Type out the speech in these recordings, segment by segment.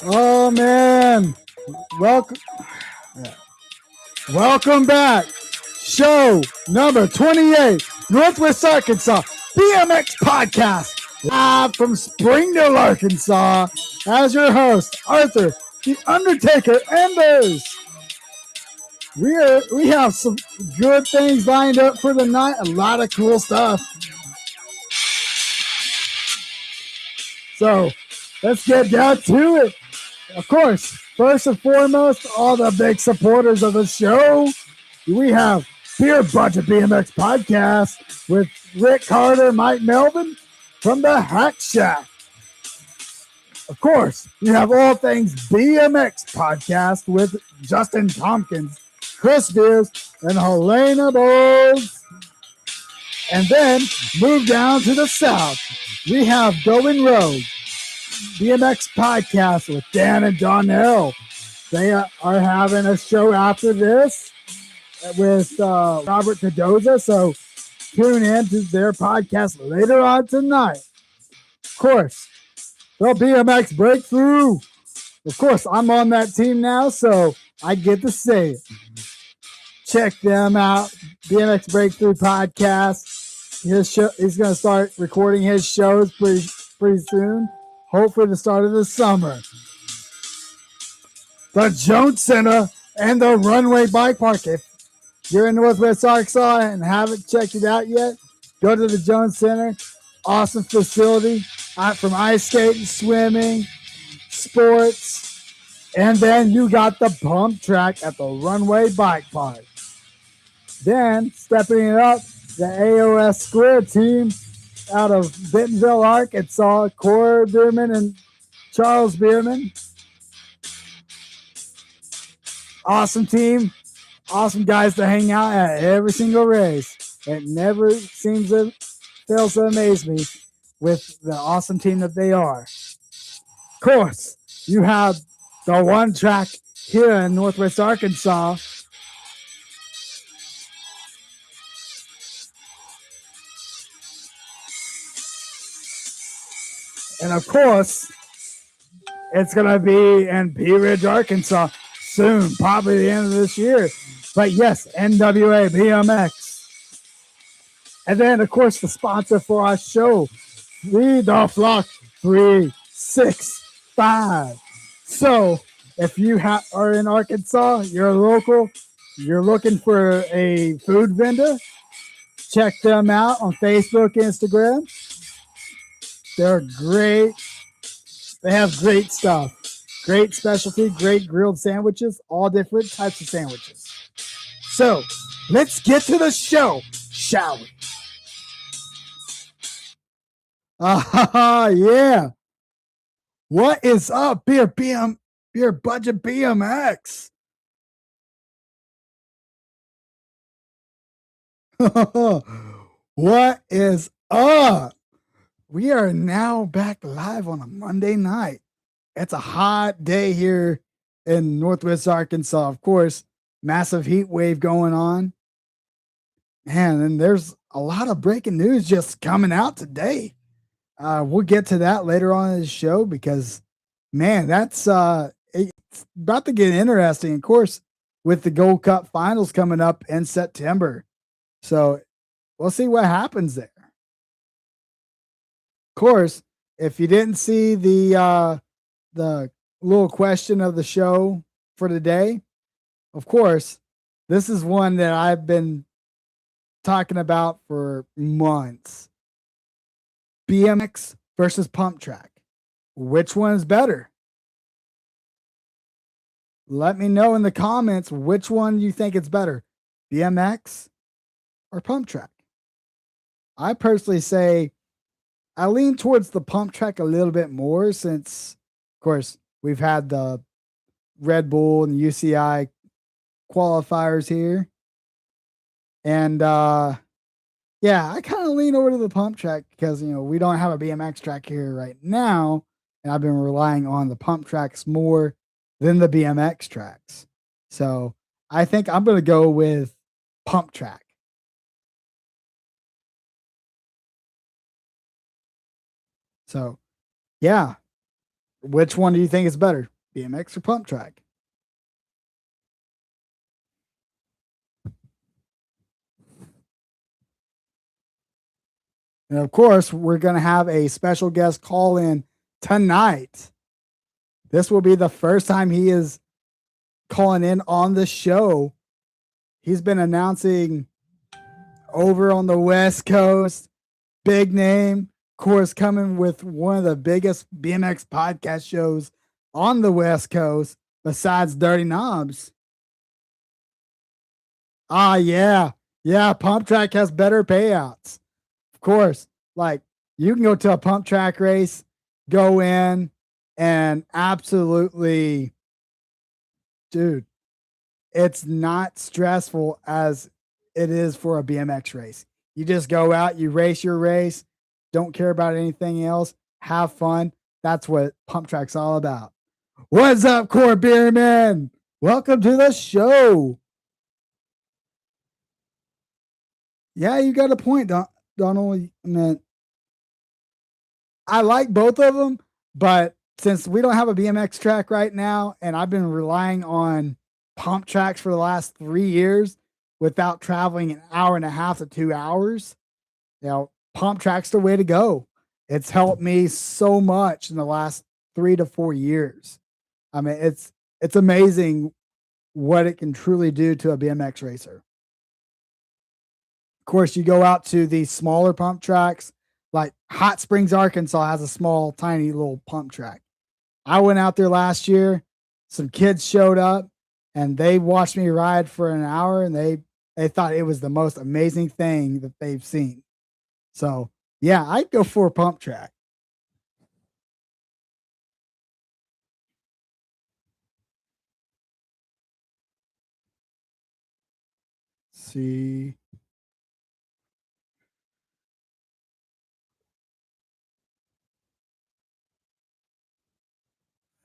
Oh man, welcome, welcome back. Show number 28, Northwest Arkansas BMX Podcast, live from Springdale, Arkansas. As your host, Arthur, the Undertaker Embers. We have some good things lined up for the night. A lot of cool stuff. So let's get down to it. Of course, first and foremost, all the big supporters of the show. We have Beer Budget BMX Podcast with Rick Carter, Mike Melvin from the Hack Shack. Of course, you have All Things BMX Podcast with Justin Tompkins, Chris Beers, and Helena Bowles. And then move down to the south. We have Going Rogue BMX Podcast with Dan and Donnell. They are having a show after this with Robert Cadoza, so tune in to their podcast later on tonight. Of course, the BMX Breakthrough. Of course, I'm on that team now, so I get to say it. Check them out. BMX Breakthrough Podcast. His show, he's going to start recording his shows pretty soon. Hopefully the start of the summer. The Jones Center and the Runway Bike Park. If you're in Northwest Arkansas and haven't checked it out yet, go to the Jones Center. Awesome facility from ice skating, swimming, sports. And then you got the pump track at the Runway Bike Park. Then, stepping it up, the AOS Square team out of Bentonville, Arkansas, Cora Bierman and Charles Bierman. Awesome team. Awesome guys to hang out at every single race. It never seems to fail to amaze me with the awesome team that they are. Of course, you have the one track here in Northwest Arkansas. And of course, it's going to be in Pea Ridge, Arkansas soon, probably the end of this year. But yes, NWA BMX. And then, of course, the sponsor for our show, Feed the Flock 365. So if you are in Arkansas, you're local, you're looking for a food vendor, check them out on Facebook, Instagram. They're great. They have great stuff. Great specialty, great grilled sandwiches, all different types of sandwiches. So, let's get to the show, shall we? Yeah. What is up, Beer Budget BMX? What is up? We are now back live on a Monday night. It's a hot day here in Northwest Arkansas. Of course, massive heat wave going on. Man, and there's a lot of breaking news just coming out today. We'll get to that later on in the show because, man, that's it's about to get interesting. Of course, with the Gold Cup finals coming up in September. So we'll see what happens there. Of course, if you didn't see the little question of the show for today, of course, this is one that I've been talking about for months. BMX versus pump track. Which one is better? Let me know in the comments which one you think is better, BMX or pump track. I personally say I lean towards the pump track a little bit more since, of course, we've had the Red Bull and UCI qualifiers here. And, yeah, I kind of lean over to the pump track because, we don't have a BMX track here right now. And I've been relying on the pump tracks more than the BMX tracks. So I think I'm going to go with pump track. So, yeah, Which one do you think is better, BMX or pump track? And of course, we're going to have a special guest call in tonight. This will be the first time he is calling in on the show. He's been announcing over on the West Coast, big name, of course, coming with one of the biggest BMX podcast shows on the West Coast besides Dirty Knobs. Yeah. Yeah, Pump Track has better payouts. Of course, like you can go to a pump track race, go in and absolutely, dude, it's not stressful as it is for a BMX race. You just go out, you race your race, don't care about anything else, have fun. That's what pump track's all about. What's up, Core Beerman? Welcome to the show. Yeah, you got a point, Donald. I like both of them, but since we don't have a BMX track right now, and I've been relying on pump tracks for the last 3 years without traveling an hour and a half to 2 hours, pump track's the way to go. It's helped me so much in the last 3 to 4 years. I mean, it's amazing what it can truly do to a BMX racer. Of course, you go out to these smaller pump tracks, like Hot Springs, Arkansas has a small, tiny little pump track. I went out there last year. Some kids showed up and they watched me ride for an hour and they thought it was the most amazing thing that they've seen. So, yeah, I'd go for a pump track. Let's see.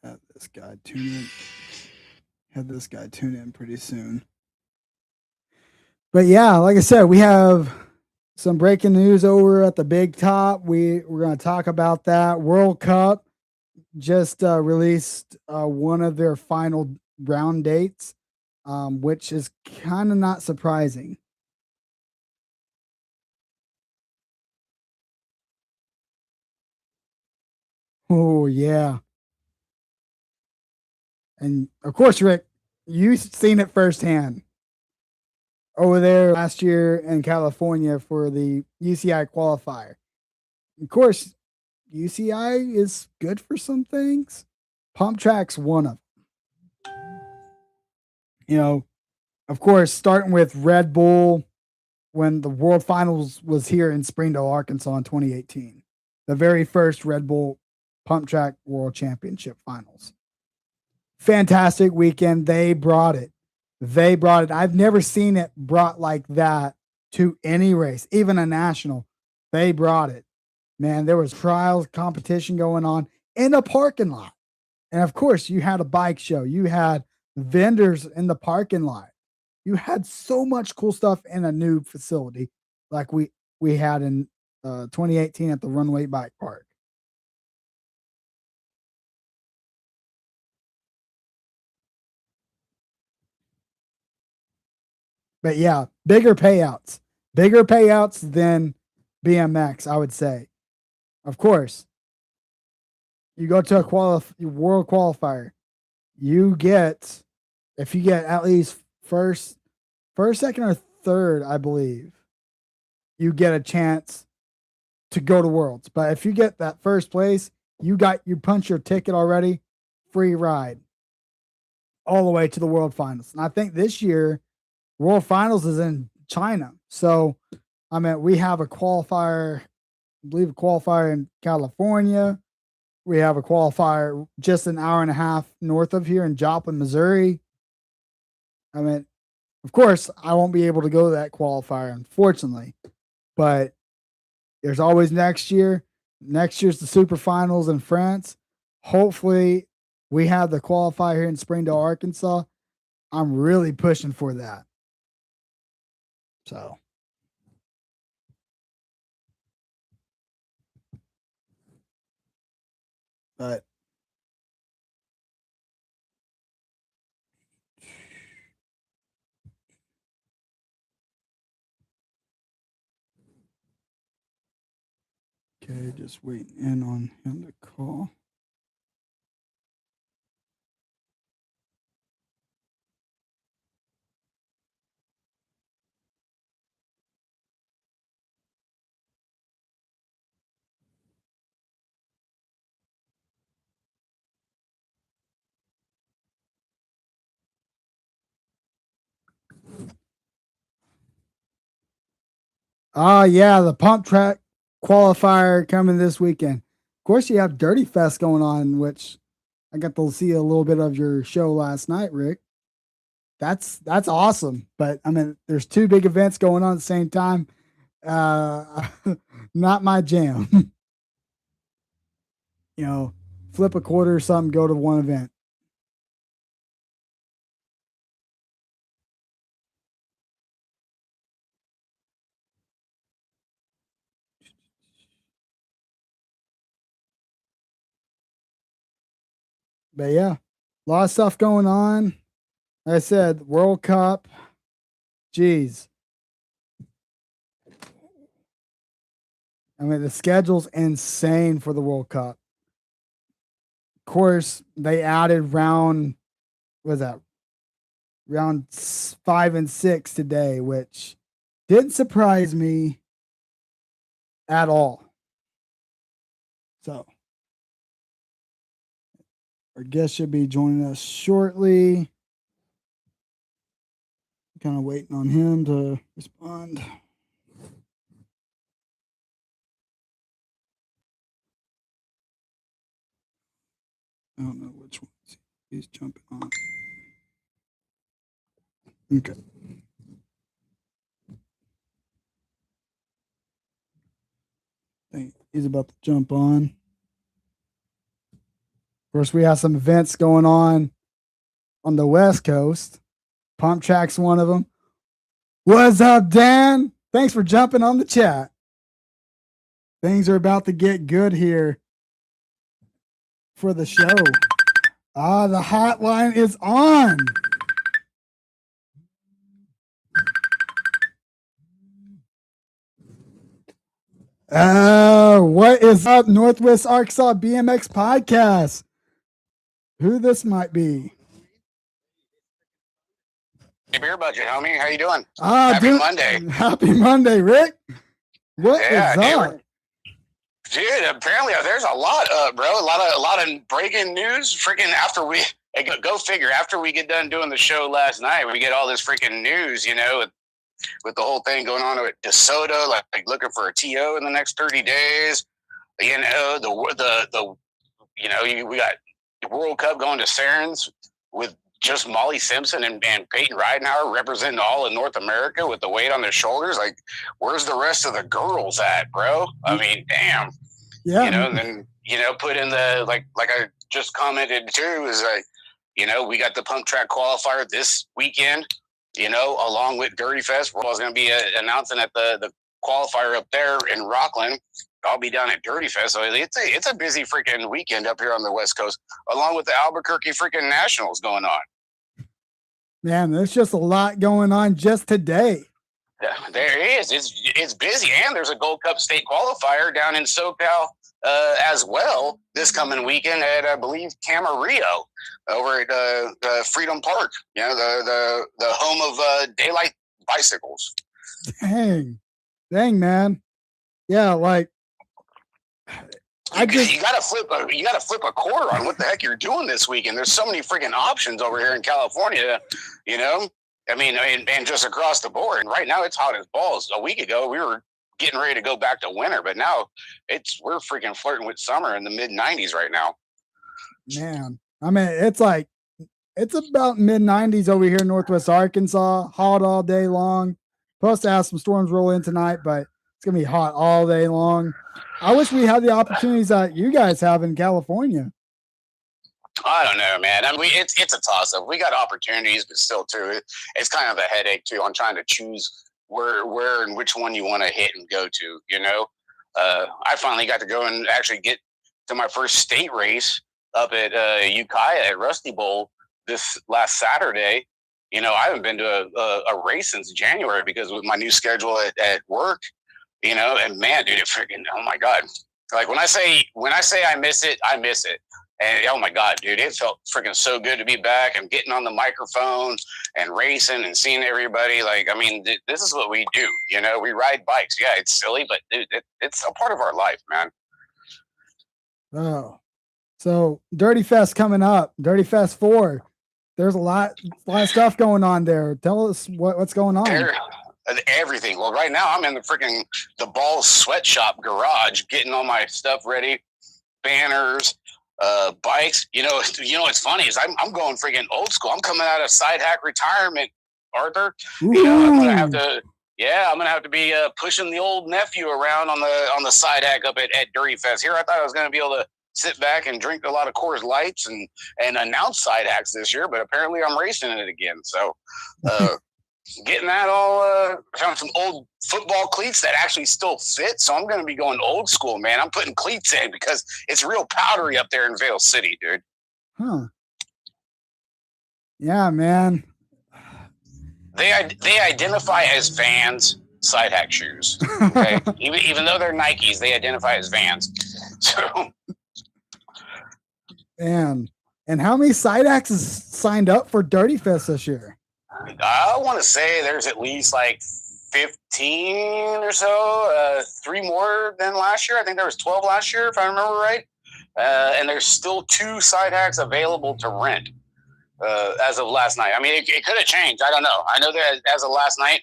Have this guy tune in. Have this guy tune in pretty soon. But yeah, like I said, we have some breaking news over at the big top. We're going to talk about that. World Cup just released one of their final round dates, which is kind of not surprising. Oh, yeah. And of course, Rick, you've seen it firsthand over there last year in California for the UCI qualifier. Of course, UCI is good for some things. Pump track's one of them. Of course, starting with Red Bull when the World Finals was here in Springdale, Arkansas in 2018. The very first Red Bull Pump Track World Championship Finals. Fantastic weekend. They brought it. I've never seen it brought like that to any race, even a national. They brought it. Man, there was trials, competition going on in the parking lot. And of course, you had a bike show. You had vendors in the parking lot. You had so much cool stuff in a new facility like we had in 2018 at the Runway Bike Park. But yeah, bigger payouts than BMX, I would say. Of course, you go to a world qualifier, you get if you get at least first, second, or third, I believe, you get a chance to go to Worlds. But if you get that first place, you punch your ticket already, free ride all the way to the World Finals. And I think this year World Finals is in China. So I mean, we have a qualifier, I believe a qualifier in California. We have a qualifier just an hour and a half north of here in Joplin, Missouri. I mean, of course, I won't be able to go to that qualifier, unfortunately, but there's always next year. Next year's the Super Finals in France. Hopefully, we have the qualifier here in Springdale, Arkansas. I'm really pushing for that. So, but Okay, just waiting in on him to call. Yeah, the pump track qualifier coming this weekend. Of course, you have Dirty Fest going on, which I got to see a little bit of your show last night, Rick. That's awesome. But I mean, there's two big events going on at the same time. Not my jam. Flip a quarter or something, go to one event. But yeah, a lot of stuff going on. Like I said, World Cup. Geez. I mean, the schedule's insane for the World Cup. Of course, they added round, what was that? Round 5 and 6 today, which didn't surprise me at all. So, our guest should be joining us shortly. Kind of waiting on him to respond. I don't know which one he's jumping on. Okay. He's about to jump on. Of course, we have some events going on the West Coast. Pump Track's one of them. What's up, Dan? Thanks for jumping on the chat. Things are about to get good here for the show. The hotline is on. What is up, Northwest Arkansas BMX Podcast? Who this might be? Hey, Beer Budget, homie. How you doing? Happy Monday. Happy Monday, Rick. What is up? Dude, apparently there's a lot, bro. A lot of breaking news. Freaking after we go figure. After we get done doing the show last night, we get all this freaking news. With the whole thing going on with DeSoto, like looking for a TO in the next 30 days. We got the World Cup going to Sarins with just Molly Simpson and Peyton Ridenhour representing all of North America with the weight on their shoulders. Like, where's the rest of the girls at, bro? I mean, damn. Yeah. And then, put in the, like I just commented too, is like, we got the pump track qualifier this weekend, along with Dirty Fest. We're going to be announcing at the qualifier up there in Rockland. I'll be down at Dirty Fest. So it's a busy freaking weekend up here on the West Coast, along with the Albuquerque freaking Nationals going on. Man, there's just a lot going on just today. Yeah, there is. It's busy, and there's a Gold Cup state qualifier down in SoCal as well this coming weekend at, I believe, Camarillo over at Freedom Park. The home of Daylight Bicycles. Dang, man. Yeah, like you gotta flip a quarter on what the heck you're doing this weekend. There's so many freaking options over here in California, I mean, and just across the board. And right now it's hot as balls. A week ago we were getting ready to go back to winter, but now we're freaking flirting with summer in the mid 90s right now. Man, I mean, it's about mid 90s over here in Northwest Arkansas. Hot all day long. Supposed to have some storms roll in tonight, but it's gonna be hot all day long. I wish we had the opportunities that you guys have in California. I don't know, man. I mean, it's a toss-up. We got opportunities, but still, too, it's kind of a headache too on trying to choose where and which one you want to hit and go to. I finally got to go and actually get to my first state race up at Ukiah at Rusty Bowl this last Saturday. I haven't been to a race since January because with my new schedule at work. And man, dude, oh my God, Like when I say I miss it, I miss it. And oh my God, dude, it felt freaking so good to be back and getting on the microphone and racing and seeing everybody. Like, I mean, this is what we do. You know, we ride bikes. Yeah, it's silly, but dude, it's a part of our life, man. Oh, so Dirty Fest coming up, Dirty Fest 4. There's a lot of stuff going on there. Tell us what's going on. Everything. Well, right now I'm in the Balls Sweatshop garage, getting all my stuff ready, banners, bikes. You know what's funny is I'm going freaking old school. I'm coming out of side hack retirement, Arthur. Ooh. You know, I'm gonna have to be pushing the old nephew around on the side hack up at Dirty Fest. Here I thought I was gonna be able to sit back and drink a lot of Coors Lights and announce side hacks this year, but apparently I'm racing it again. So getting that all found some old football cleats that actually still fit. So I'm going to be going old school, man. I'm putting cleats in because it's real powdery up there in Vale City, dude. Huh. Yeah, man. They identify as Vans side hack shoes. Okay. even though they're Nikes, they identify as Vans. So man. And how many side hacks signed up for Dirty Fest this year? I want to say there's at least like 15 or so, 3 more than last year. I think there was 12 last year, if I remember right. And there's still 2 side hacks available to rent as of last night. I mean, it could have changed. I don't know. I know that as of last night,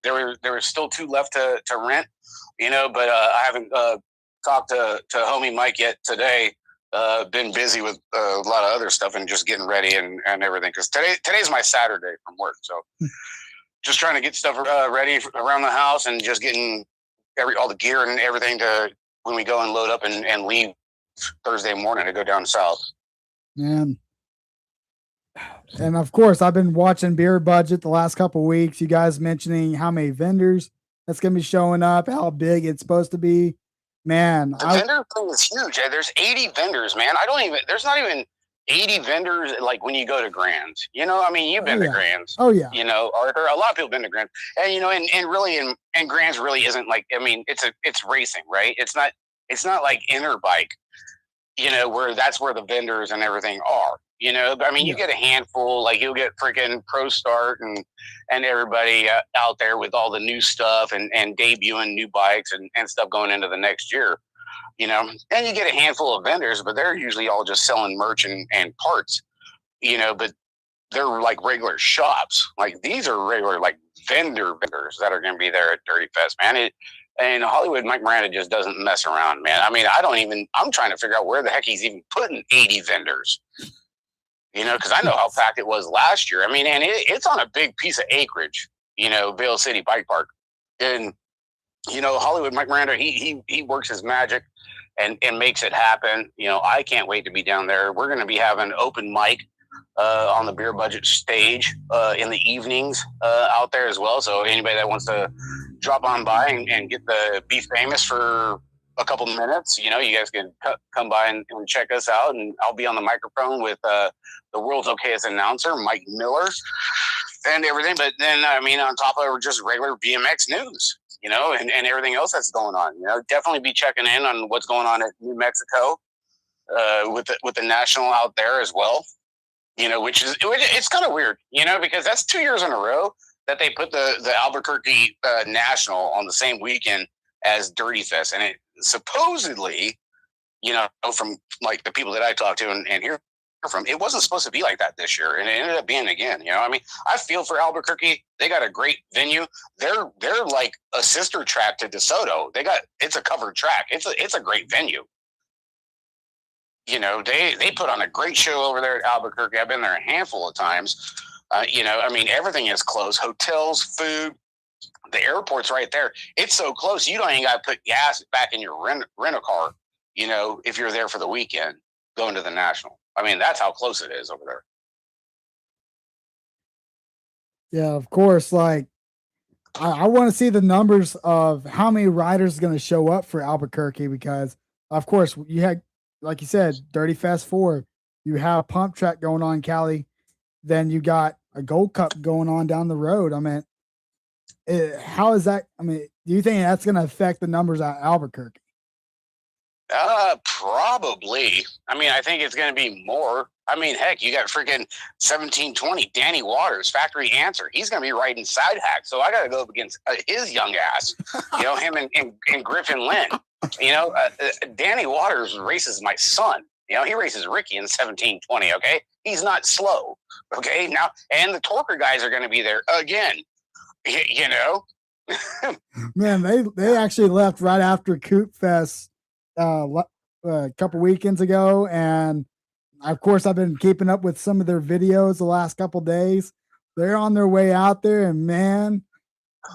there were still 2 left to rent, you know, but I haven't talked to homie Mike yet today. Been busy with a lot of other stuff and just getting ready and everything. Because today's my Saturday from work, so just trying to get stuff ready around the house and just getting all the gear and everything to when we go and load up and leave Thursday morning to go down south. Man, and of course I've been watching Beer Budget the last couple of weeks. You guys mentioning how many vendors that's going to be showing up, how big it's supposed to be. Man, the vendor thing is huge. There's 80 vendors, man. There's not even 80 vendors like when you go to Grands. You know, I mean, you've been to Grands. Oh, yeah. You know, Arthur, a lot of people have been to Grands. And, you know, and really, and Grands really isn't like, I mean, it's racing, right? It's not like Interbike, you know, where that's where the vendors and everything are. You know, but I mean, you get a handful, like you'll get freaking Pro Start and everybody out there with all the new stuff and debuting new bikes and stuff going into the next year, you know, and you get a handful of vendors, but they're usually all just selling merch and parts, you know, but they're like regular shops. Like these are regular, like vendors that are going to be there at Dirty Fest, man. And Hollywood Mike Miranda just doesn't mess around, man. I mean, I'm trying to figure out where the heck he's even putting 80 vendors. You know, because I know how packed it was last year. I mean, and it's on a big piece of acreage, you know, Vale City Bike Park. And, you know, Hollywood Mike Miranda, he works his magic and makes it happen. You know, I can't wait to be down there. We're going to be having open mic on the Beer Budget stage in the evenings out there as well. So anybody that wants to drop on by and get the Be Famous for a couple minutes, you know, you guys can come by and check us out, and I'll be on the microphone with the world's okayest announcer, Mike Miller, and everything. But then, I mean, on top of just regular BMX news, you know, and everything else that's going on, you know, definitely be checking in on what's going on at New Mexico with the national out there as well, you know, it's kind of weird, you know, because that's 2 years in a row that they put the Albuquerque national on the same weekend as Dirty Fest. And it supposedly, you know, from like the people that I talked to and hear from, it wasn't supposed to be like that this year, and it ended up being again. You know, I mean, I feel for Albuquerque. They got a great venue. They're like a sister track to DeSoto. It's a covered track. It's a great venue. You know, they put on a great show over there at Albuquerque. I've been there a handful of times. You know, I mean, everything is close. Hotels, food. The airport's right there. It's so close. You don't even got to put gas back in your rental car, you know, if you're there for the weekend going to the national. I mean, that's how close it is over there. Yeah, of course. Like, I want to see the numbers of how many riders are going to show up for Albuquerque because, of course, you had, like you said, Dirty Fest 4. You have Pump Track going on in Cali. Then you got a Gold Cup going on down the road. I mean, how is that? I mean, do you think that's going to affect the numbers at Albuquerque? Probably. I mean, I think it's going to be more. I mean, heck, you got freaking 1720 Danny Waters, factory answer. He's going to be riding side hack. So I got to go up against his young ass, him and Griffin Lynn. Danny Waters races my son. He races Ricky in 1720. Okay. He's not slow. Okay. Now, and the Torker guys are going to be there again, Man, they actually left right after Coop Fest a couple weekends ago, and of course I've been keeping up with some of their videos the last couple days. They're on their way out there, and man,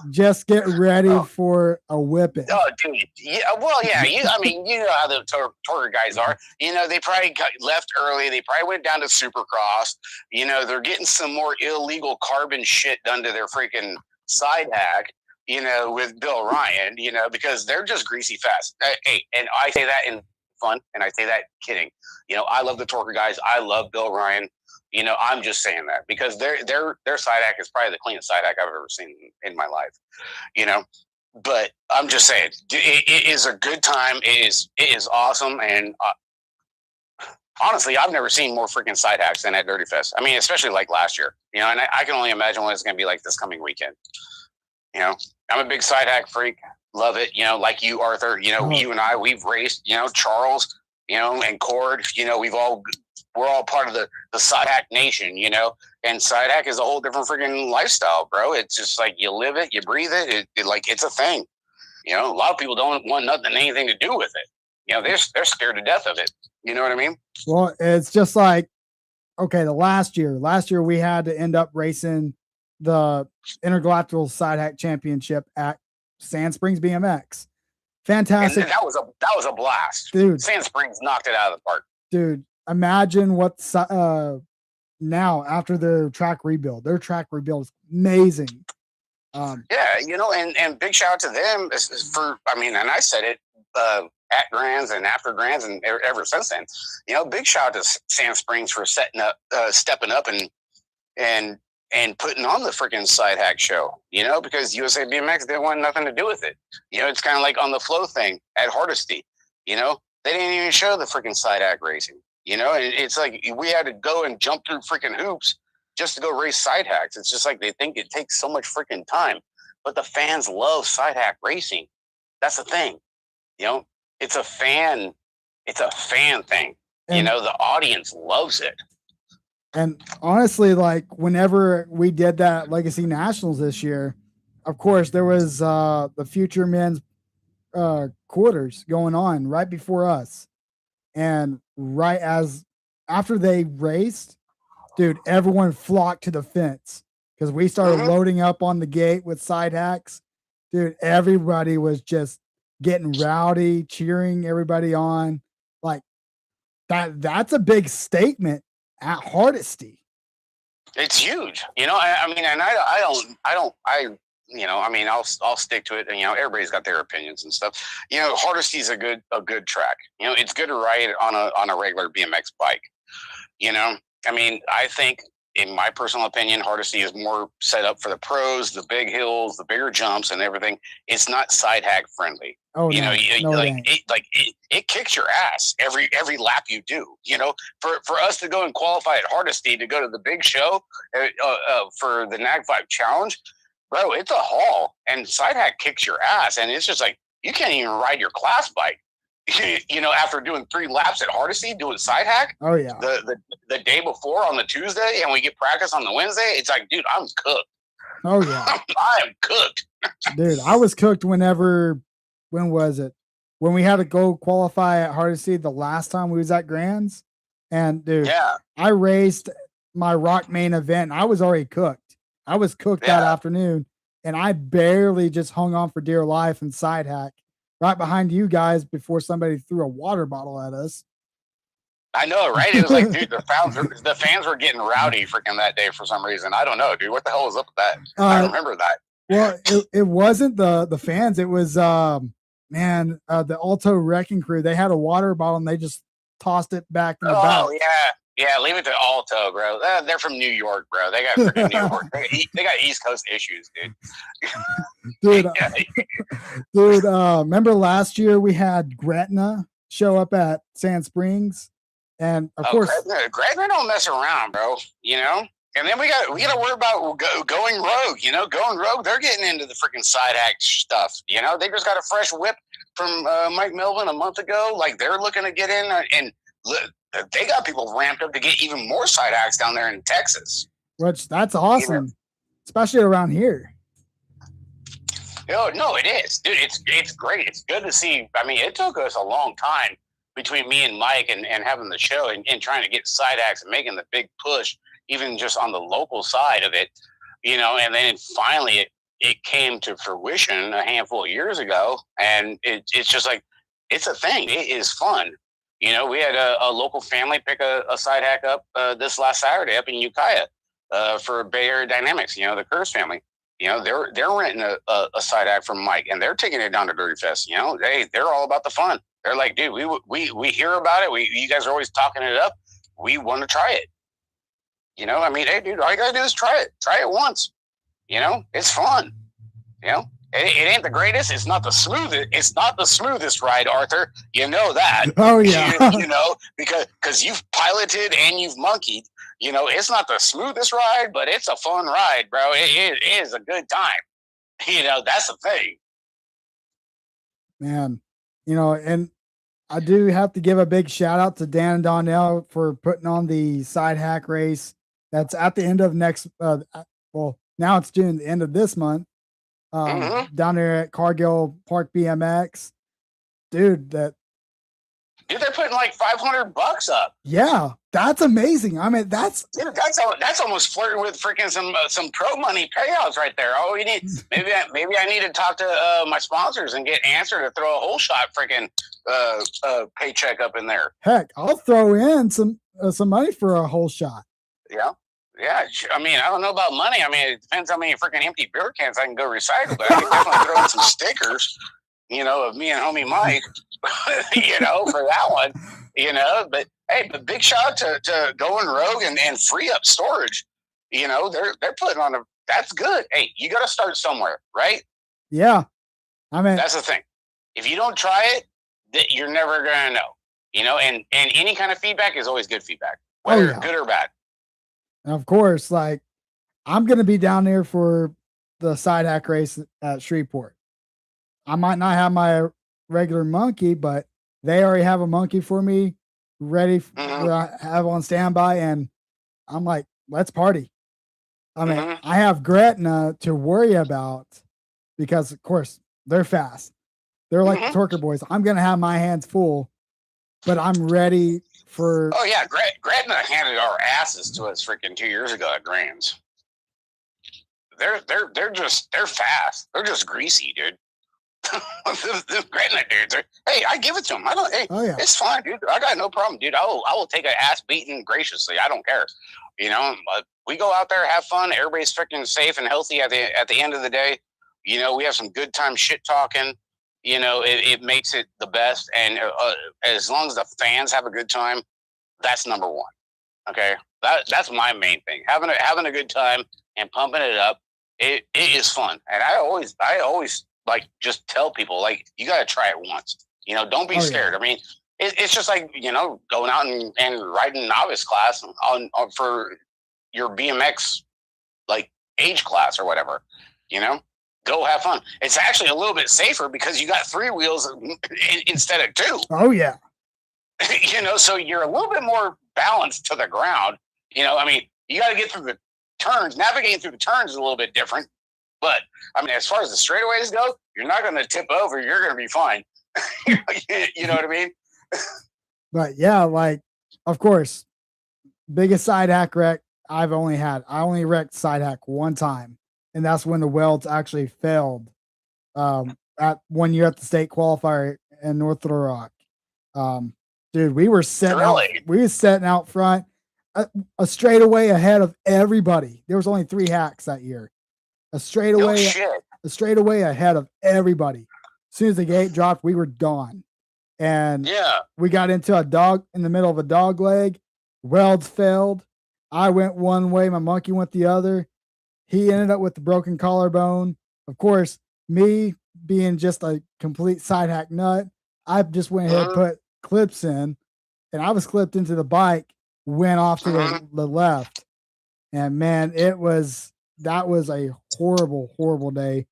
just get ready for a whipping. Oh, dude. Yeah. Well, yeah. I mean, you know how the tour guys are. They probably left early. They probably went down to Supercross. They're getting some more illegal carbon shit done to their freaking side hack. With Bill Ryan. Because they're just greasy fast. Hey, and I say that in fun, and I say that kidding. I love the Torker guys. I love Bill Ryan. I'm just saying that because their side hack is probably the cleanest side hack I've ever seen in my life. But I'm just saying it is a good time. It is awesome, and honestly, I've never seen more freaking side hacks than at Dirty Fest. I mean, especially like last year. And I can only imagine what it's going to be like this coming weekend. I'm a big side hack freak. Love it. Like you, Arthur. You and I, we've raced. Charles. And Cord. We're all part of the side hack nation. And side hack is a whole different freaking lifestyle, bro. It's just like you live it, you breathe it. It's a thing. A lot of people don't want anything to do with it. They're scared to death of it. You know what I mean? Well, it's just like, okay, last year we had to end up racing the Intergalactical Side Hack Championship at Sand Springs BMX. Fantastic. And that was a blast. Dude. Sand Springs knocked it out of the park. Dude, imagine what's now after their track rebuild. Their track rebuild is amazing. Yeah, and big shout out to them for, and I said it at Grands and after Grands and ever since then. Big shout out to Sand Springs for stepping up and putting on the freaking side hack show, because USA BMX didn't want nothing to do with it. It's kind of like on the flow thing at Hardesty, they didn't even show the freaking side hack racing, and it's like we had to go and jump through freaking hoops just to go race side hacks. It's just like they think it takes so much freaking time, but the fans love side hack racing. That's the thing, it's a fan thing. And, the audience loves it. And honestly, like whenever we did that Legacy Nationals this year, of course, there was the Future Men's quarters going on right before us. And right after they raced, dude, everyone flocked to the fence because we started loading up on the gate with side hacks. Dude, everybody was just getting rowdy, cheering everybody on. Like that's a big statement at Hardesty. It's huge, and I'll stick to it. And, everybody's got their opinions and stuff. Hardesty's a good track. It's good to ride on a regular BMX bike. I think, in my personal opinion, Hardesty is more set up for the pros, the big hills, the bigger jumps, and everything. It's not side hack friendly. Oh, it kicks your ass every lap you do. For us to go and qualify at Hardesty to go to the big show for the NAG 5 Challenge, bro, it's a haul, and side hack kicks your ass, and it's just like you can't even ride your class bike. After doing 3 laps at Hardesty, doing side hack. Oh yeah. The day before on the Tuesday, and we get practice on the Wednesday. It's like, dude, I'm cooked. Oh yeah. I am cooked. Dude, I was cooked when was it? When we had to go qualify at Hardesty the last time we was at Grands. And dude, yeah. I raced my rock main event. I was already cooked. I was cooked that afternoon, and I barely just hung on for dear life and side hack right behind you guys before somebody threw a water bottle at us. I know, right? It was like, dude, the fans were getting rowdy freaking that day for some reason. I don't know, dude. What the hell was up with that? I remember that. Well, it wasn't the fans. It was, the Alto Wrecking Crew. They had a water bottle, and they just tossed it back in the back. Oh, yeah. Yeah, leave it to Alto, bro. They're from New York, bro. They got freaking New York. They got East Coast issues, dude. Dude, remember last year we had Gretna show up at Sand Springs, and of course, Gretna don't mess around, bro. You know. And then we got to worry about going rogue. You know, going rogue. They're getting into the freaking side hack stuff. You know, they just got a fresh whip from Mike Melvin a month ago. Like they're looking to get in, and they got people ramped up to get even more side hacks down there in Texas. Which that's awesome, especially around here. Oh, no, it is, dude. It's great. It's good to see. I mean, it took us a long time between me and Mike and having the show and trying to get side hacks and making the big push, even just on the local side of it, you know, and then finally it came to fruition a handful of years ago. And it's just like, it's a thing. It is fun. You know, we had a local family pick a side hack up this last Saturday up in Ukiah for Bay Area Dynamics, you know, the Curse family. You know, they're renting a side hack from Mike, and they're taking it down to Dirty Fest. You know, they're all about the fun. They're like, dude, we hear about it. You guys are always talking it up. We want to try it. You know, I mean, hey, dude, all you gotta do is try it. Try it once. You know, it's fun. You know, it ain't the greatest. It's not the smoothest. It's not the smoothest ride, Arthur. You know that. Oh yeah. You know, because you've piloted and you've monkeyed. You know, it's not the smoothest ride, but it's a fun ride, bro. It is a good time. You know, that's the thing. Man, you know, and I do have to give a big shout out to Dan and Donnell for putting on the side hack race. That's at the end of next, well, now it's June, the end of this month, down there at Cargill Park BMX. Dude, they're putting like $500 up. Yeah, that's amazing. I mean, that's almost flirting with freaking some pro money payouts right there. Oh, we need maybe I need to talk to my sponsors and get Answer to throw a whole shot freaking paycheck up in there. Heck, I'll throw in some money for a whole shot. Yeah. I mean, I don't know about money. I mean, it depends how many freaking empty beer cans I can go recycle, but I can definitely throw in some stickers, you know, of me and homie Mike, you know, for that one, you know. But hey, but big shout out to going rogue and free up storage. You know, they're putting on that's good. Hey, you got to start somewhere, right? Yeah. I mean, that's the thing. If you don't try it, you're never going to know, you know, and any kind of feedback is always good feedback, whether good or bad. And of course, like, I'm going to be down there for the side hack race at Shreveport. I might not have my regular monkey, but they already have a monkey for me ready to have on standby. And I'm like, let's party. I mean, I have Gretna to worry about because, of course, they're fast. They're like the Torker boys. I'm going to have my hands full, but I'm ready for. Oh, yeah. Gretna handed our asses to us freaking 2 years ago at Grams. They're fast. They're just greasy, dude. The Gretna dudes hey, I give it to them. It's fine, dude. I got no problem, dude. I will take an ass beating graciously. I don't care. You know, we go out there, have fun. Everybody's freaking safe and healthy at the end of the day. You know, we have some good time shit talking. You know, it makes it the best. And as long as the fans have a good time, that's number one. Okay, that's my main thing. Having a good time and pumping it up. It is fun, and I always like just tell people like you got to try it once. You know, don't be scared. Yeah. I mean, it's just like, you know, going out and riding novice class on for your BMX like age class or whatever. You know, go have fun. It's actually a little bit safer because you got 3 wheels instead of 2. Oh yeah. You know, so you're a little bit more balanced to the ground. You know, I mean, you got to get through the turns. Navigating through the turns is a little bit different. But, I mean, as far as the straightaways go, you're not going to tip over. You're going to be fine. You know what I mean? But, yeah, like, of course, biggest side hack wreck I've only had. I only wrecked side hack one time, and that's when the welds actually failed at 1 year at the state qualifier in North Little Rock. Dude, we were setting out front, a straightaway ahead of everybody. There was only 3 hacks that year. A straightaway ahead of everybody. As soon as the gate dropped, we were gone. And we got into in the middle of a dog leg. Welds failed. I went one way, my monkey went the other. He ended up with the broken collarbone. Of course, me being just a complete side hack nut, I just went ahead and put clips in, and I was clipped into the bike, went off to the left. And man, that was a horrible, horrible day.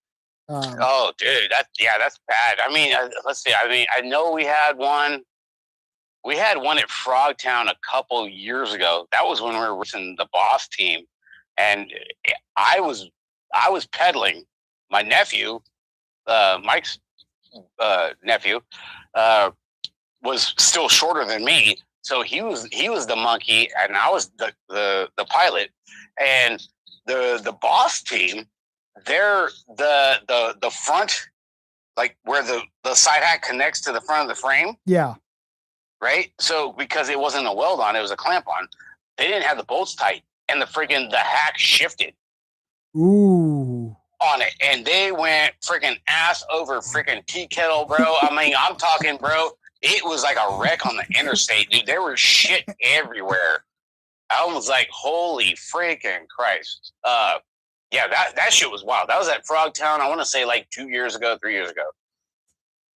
Oh, dude, that's bad. I mean, let's see. I mean, I know we had one at Frogtown a couple years ago. That was when we were racing the Boss team, and I was pedaling. My nephew, Mike's nephew, was still shorter than me, so he was the monkey, and I was the pilot. And the Boss team, they're the front, like where the side hack connects to the front of the frame. Yeah. Right. So because it wasn't a weld on, it was a clamp on. They didn't have the bolts tight, and the hack shifted. Ooh. On it, and they went freaking ass over freaking tea kettle, bro. I mean, I'm talking, bro. It was like a wreck on the interstate, dude. There was shit everywhere. I was like, holy freaking Christ. Yeah, that shit was wild. That was at Frogtown, I want to say like 3 years ago.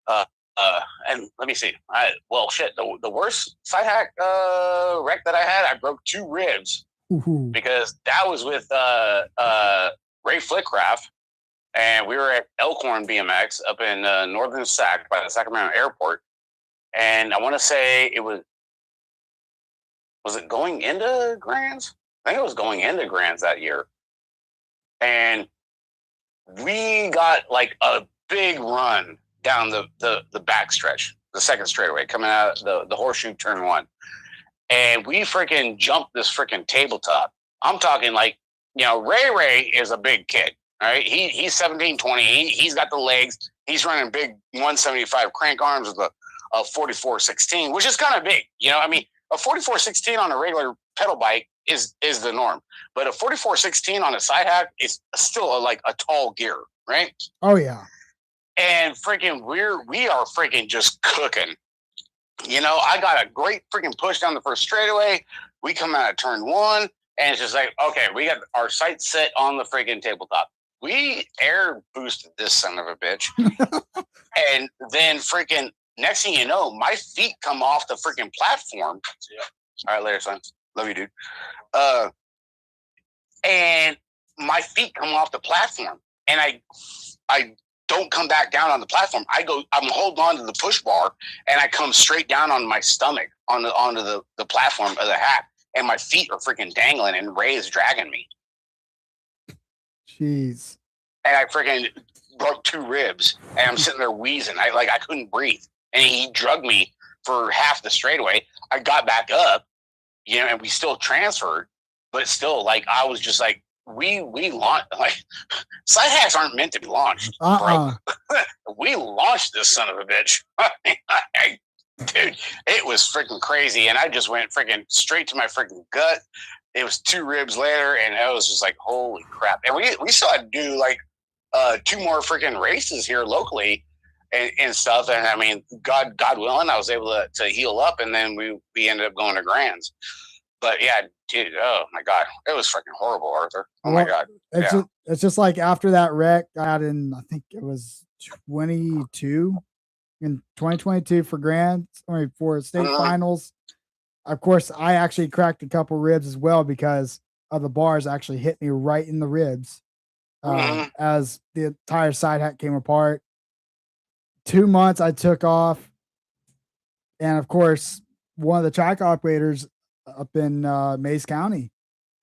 And let me see. The worst side hack wreck that I had, I broke 2 ribs. Ooh. Because that was with Ray Flickcraft, and we were at Elkhorn BMX up in northern Sac by the Sacramento airport. And I want to say it was it going into Grands? I think it was going into Grands that year. And we got like a big run down the back stretch, the second straightaway, coming out of the horseshoe turn 1. And we freaking jumped this freaking tabletop. I'm talking like, Ray is a big kid. All right. He's 17, 20. He's got the legs. He's running big 175 crank arms with a 4416, which is kind of big. I mean, a 4416 on a regular pedal bike is the norm, but a 4416 on a side hack is still like a tall gear, right? Oh yeah. And freaking we are freaking just cooking. I got a great freaking push down the first straightaway. We come out of turn 1, and it's just like, okay, we got our sights set on the freaking tabletop. We air boosted this son of a bitch. And then freaking next thing you know, my feet come off the freaking platform. Yeah. All right, later, son. Love you, dude. And my feet come off the platform, and I don't come back down on the platform. I'm holding on to the push bar, and I come straight down on my stomach onto the platform of the hack, and my feet are freaking dangling, and Ray is dragging me. Jeez. And I freaking broke 2 ribs, and I'm sitting there wheezing. I couldn't breathe, and he drugged me for half the straightaway. I got back up, and we still transferred, but still, like, I was just like, we launched, like, side hacks aren't meant to be launched, bro. We launched this son of a bitch. Dude, it was freaking crazy, and I just went freaking straight to my freaking gut. It was 2 ribs later, and I was just like, holy crap. And we still had to do like 2 more freaking races here locally and stuff. And I mean, God willing, I was able to heal up, and then we ended up going to Grands. But yeah, dude, oh my God, it was freaking horrible, Arthur. Oh my God. It's just like after that wreck I had in, I think it was 2022 for Grands, for state finals. Of course, I actually cracked a couple ribs as well because of the bars actually hit me right in the ribs as the entire side hack came apart. 2 months I took off. And of course, one of the track operators up in Mays County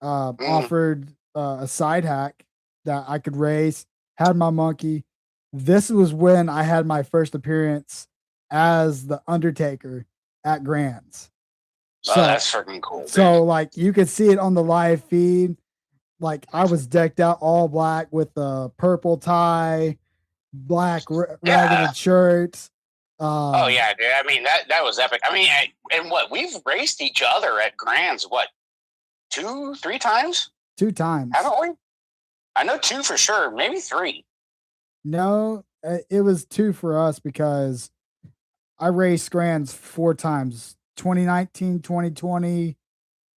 offered a side hack that I could race, had my monkey. This was when I had my first appearance as the Undertaker at Grands. So that's freaking cool. So like you could see it on the live feed. Like I was decked out all black with a purple tie, black ragged shirt. Oh yeah, dude. I mean that was epic. I mean, and what we've raced each other at Grands, what, 2, 3 times? 2 times, haven't we? I know 2 for sure, maybe 3. No, it was 2 for us because I raced Grands 4 times. 2019, 2020,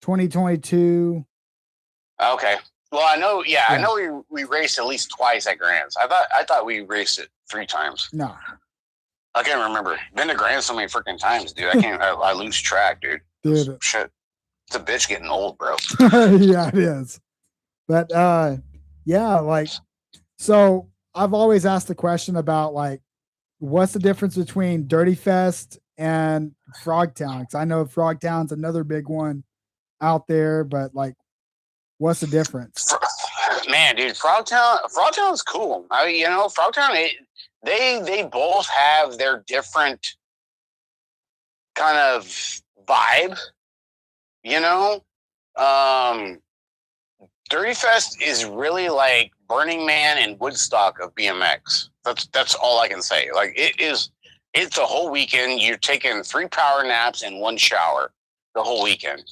2022. Okay. Well, I know. Yeah, I know we raced at least twice at Grands. I thought we raced it 3 times. No. I can't remember. Been to Grand so many freaking times, dude. I lose track, dude. Dude. Shit. It's a bitch getting old, bro. Yeah, it is. But yeah, like, so I've always asked the question about like, what's the difference between Dirty Fest and Frogtown? Because I know Frogtown's another big one out there, but like, what's the difference? Man, dude, Frogtown's cool. Frogtown, they both have their different kind of vibe, you know. Dirty Fest is really like Burning Man and Woodstock of BMX. That's all I can say. Like it's a whole weekend. You're taking 3 power naps and 1 shower the whole weekend.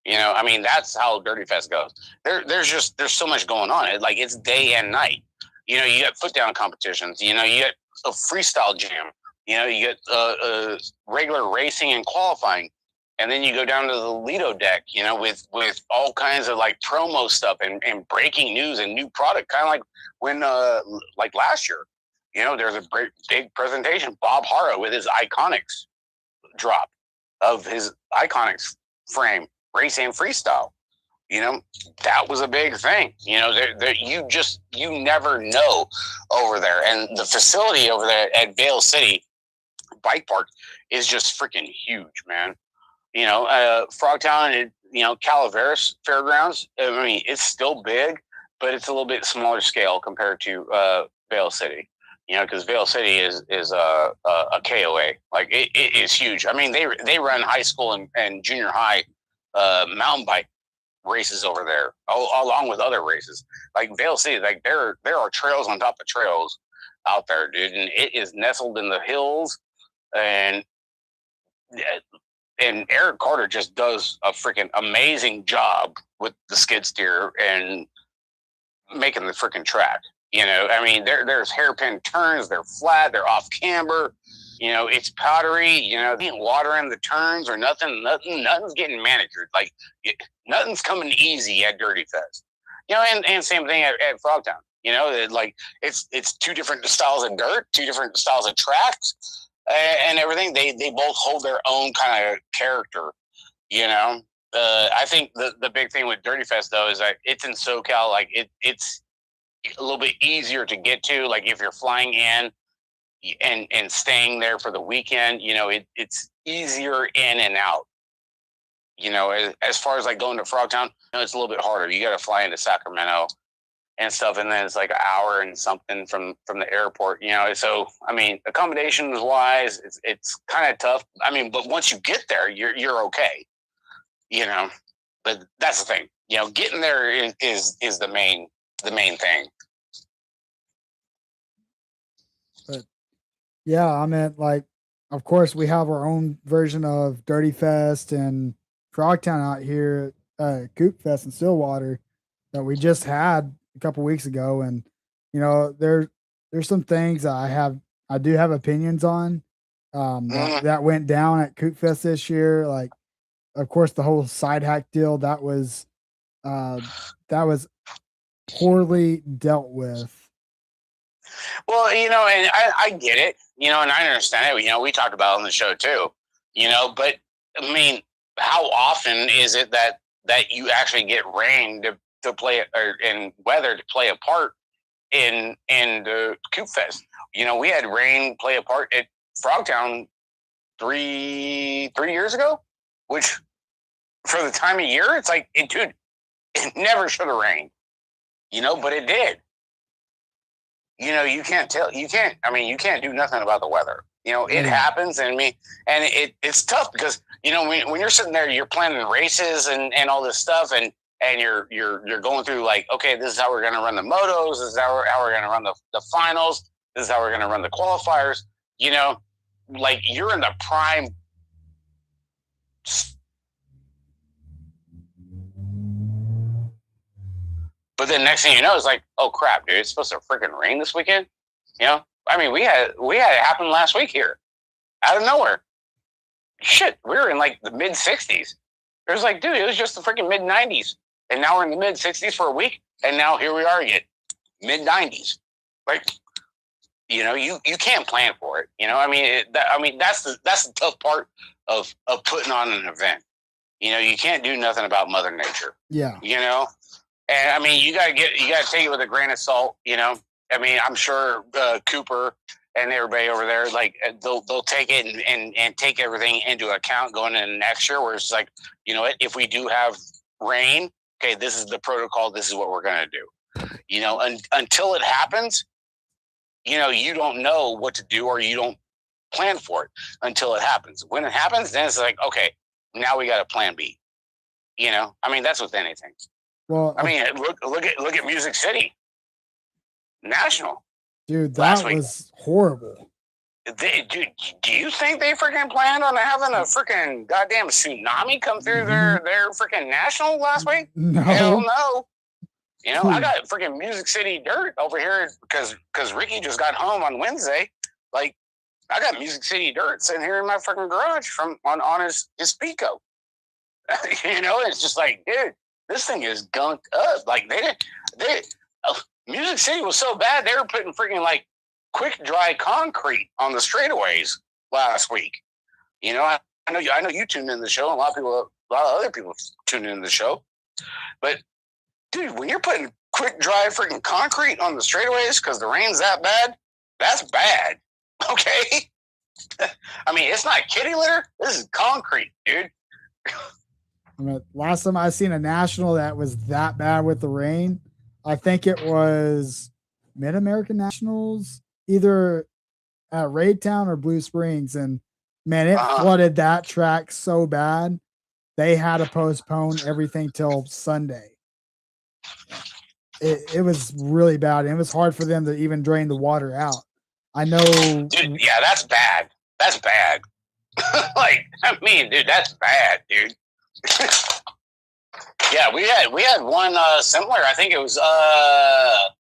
I mean, that's how Dirty Fest goes. There's so much going on. It's day and night. You got foot down competitions. You got a freestyle jam. You get regular racing and qualifying. And then you go down to the Lido deck, with all kinds of like promo stuff and breaking news and new product. Kind of like when, like last year, there's a big presentation. Bob Hara with his Iconics drop of his Iconics frame, race and freestyle. That was a big thing. You never know over there. And the facility over there at Vale City Bike Park is just freaking huge, man. Frogtown and, Calaveras Fairgrounds, I mean, it's still big, but it's a little bit smaller scale compared to Vale City, because Vale City is a KOA. Like, it is huge. I mean, they run high school and junior high mountain bike races over there, along with other races. Like, Vale City, like, there are trails on top of trails out there, dude, and it is nestled in the hills, and Eric Carter just does a freaking amazing job with the skid steer and making the freaking track. I mean, there's hairpin turns, they're flat, they're off camber. It's powdery. Ain't water in the turns or nothing. Nothing's getting manicured. Like, nothing's coming easy at Dirty Fest. And same thing at Frogtown. Like it's 2 different styles of dirt, 2 different styles of tracks. And everything, they both hold their own kind of character, I think the big thing with Dirty Fest though is that it's in SoCal. Like it's a little bit easier to get to. Like if you're flying in and staying there for the weekend, it's easier in and out. As far as like going to Frogtown, it's a little bit harder. You got to fly into Sacramento and stuff, and then it's like an hour and something from the airport, so I mean, accommodations wise, it's kind of tough. I mean, but once you get there, you're okay, but that's the thing, getting there is the main thing. But yeah, I mean, like, of course we have our own version of Dirty Fest and Frogtown out here at Coop Fest in Stillwater that we just had a couple weeks ago, and there's some things I do have opinions on that went down at Coop Fest this year. Like, of course, the whole side hack deal that was poorly dealt with. Well, and I get it, and I understand it. We talked about it on the show too, but I mean, how often is it that you actually get rain to play and weather to play a part in the Coop Fest? We had rain play a part at Frogtown 3 years ago, which for the time of year, it's like, dude, it never should have rained, but it did. You can't do nothing about the weather. It happens, and it's tough because, when you're sitting there, you're planning races and all this stuff, and you're going through like, okay, this is how we're going to run the motos. This is how we're going to run the finals. This is how we're going to run the qualifiers. Like you're in the prime. But then next thing you know, it's like, oh crap, dude, it's supposed to freaking rain this weekend. I mean, we had it happen last week here, out of nowhere. Shit, we were in like the mid 60s. It was like, dude, it was just the freaking mid 90s. And now we're in the mid 60s for a week. And now here we are again, mid 90s. Like, You know, you can't plan for it. You know, I mean, that's the tough part of putting on an event. You know, you can't do nothing about Mother Nature. Yeah. You know, and I mean, you gotta take it with a grain of salt. You know, I mean, I'm sure Cooper and everybody over there, like they'll take it and take everything into account going into next year. Where it's like, you know what, if we do have rain, okay, this is the protocol. This is what we're gonna do. You know, until it happens, you know, you don't know what to do or you don't plan for it until it happens. When it happens, then it's like, okay, now we got a plan B. You know, I mean, that's with anything. Well, I mean, look at Music City National. Dude, that was horrible. Dude, do you think they freaking planned on having a freaking goddamn tsunami come through their freaking national last week? No. Hell no. You know, I got freaking Music City dirt over here because Ricky just got home on Wednesday. Like, I got Music City dirt sitting here in my freaking garage on his Pico. You know, it's just like, dude, this thing is gunked up. Like, Music City was so bad, they were putting freaking like quick dry concrete on the straightaways last week. You know, I know you tuned in the show, and a lot of other people tuned in the show. But dude, when you're putting quick dry freaking concrete on the straightaways because the rain's that bad, that's bad. Okay. I mean, it's not kitty litter. This is concrete, dude. I mean, last time I seen a national that was that bad with the rain, I think it was Mid-American Nationals, either at Raytown or Blue Springs. And man, it flooded that track so bad, they had to postpone everything till Sunday. It was really bad. And it was hard for them to even drain the water out. I know. Dude, yeah, that's bad. That's bad. Like, I mean, dude, that's bad, dude. Yeah, we had one similar. I think it was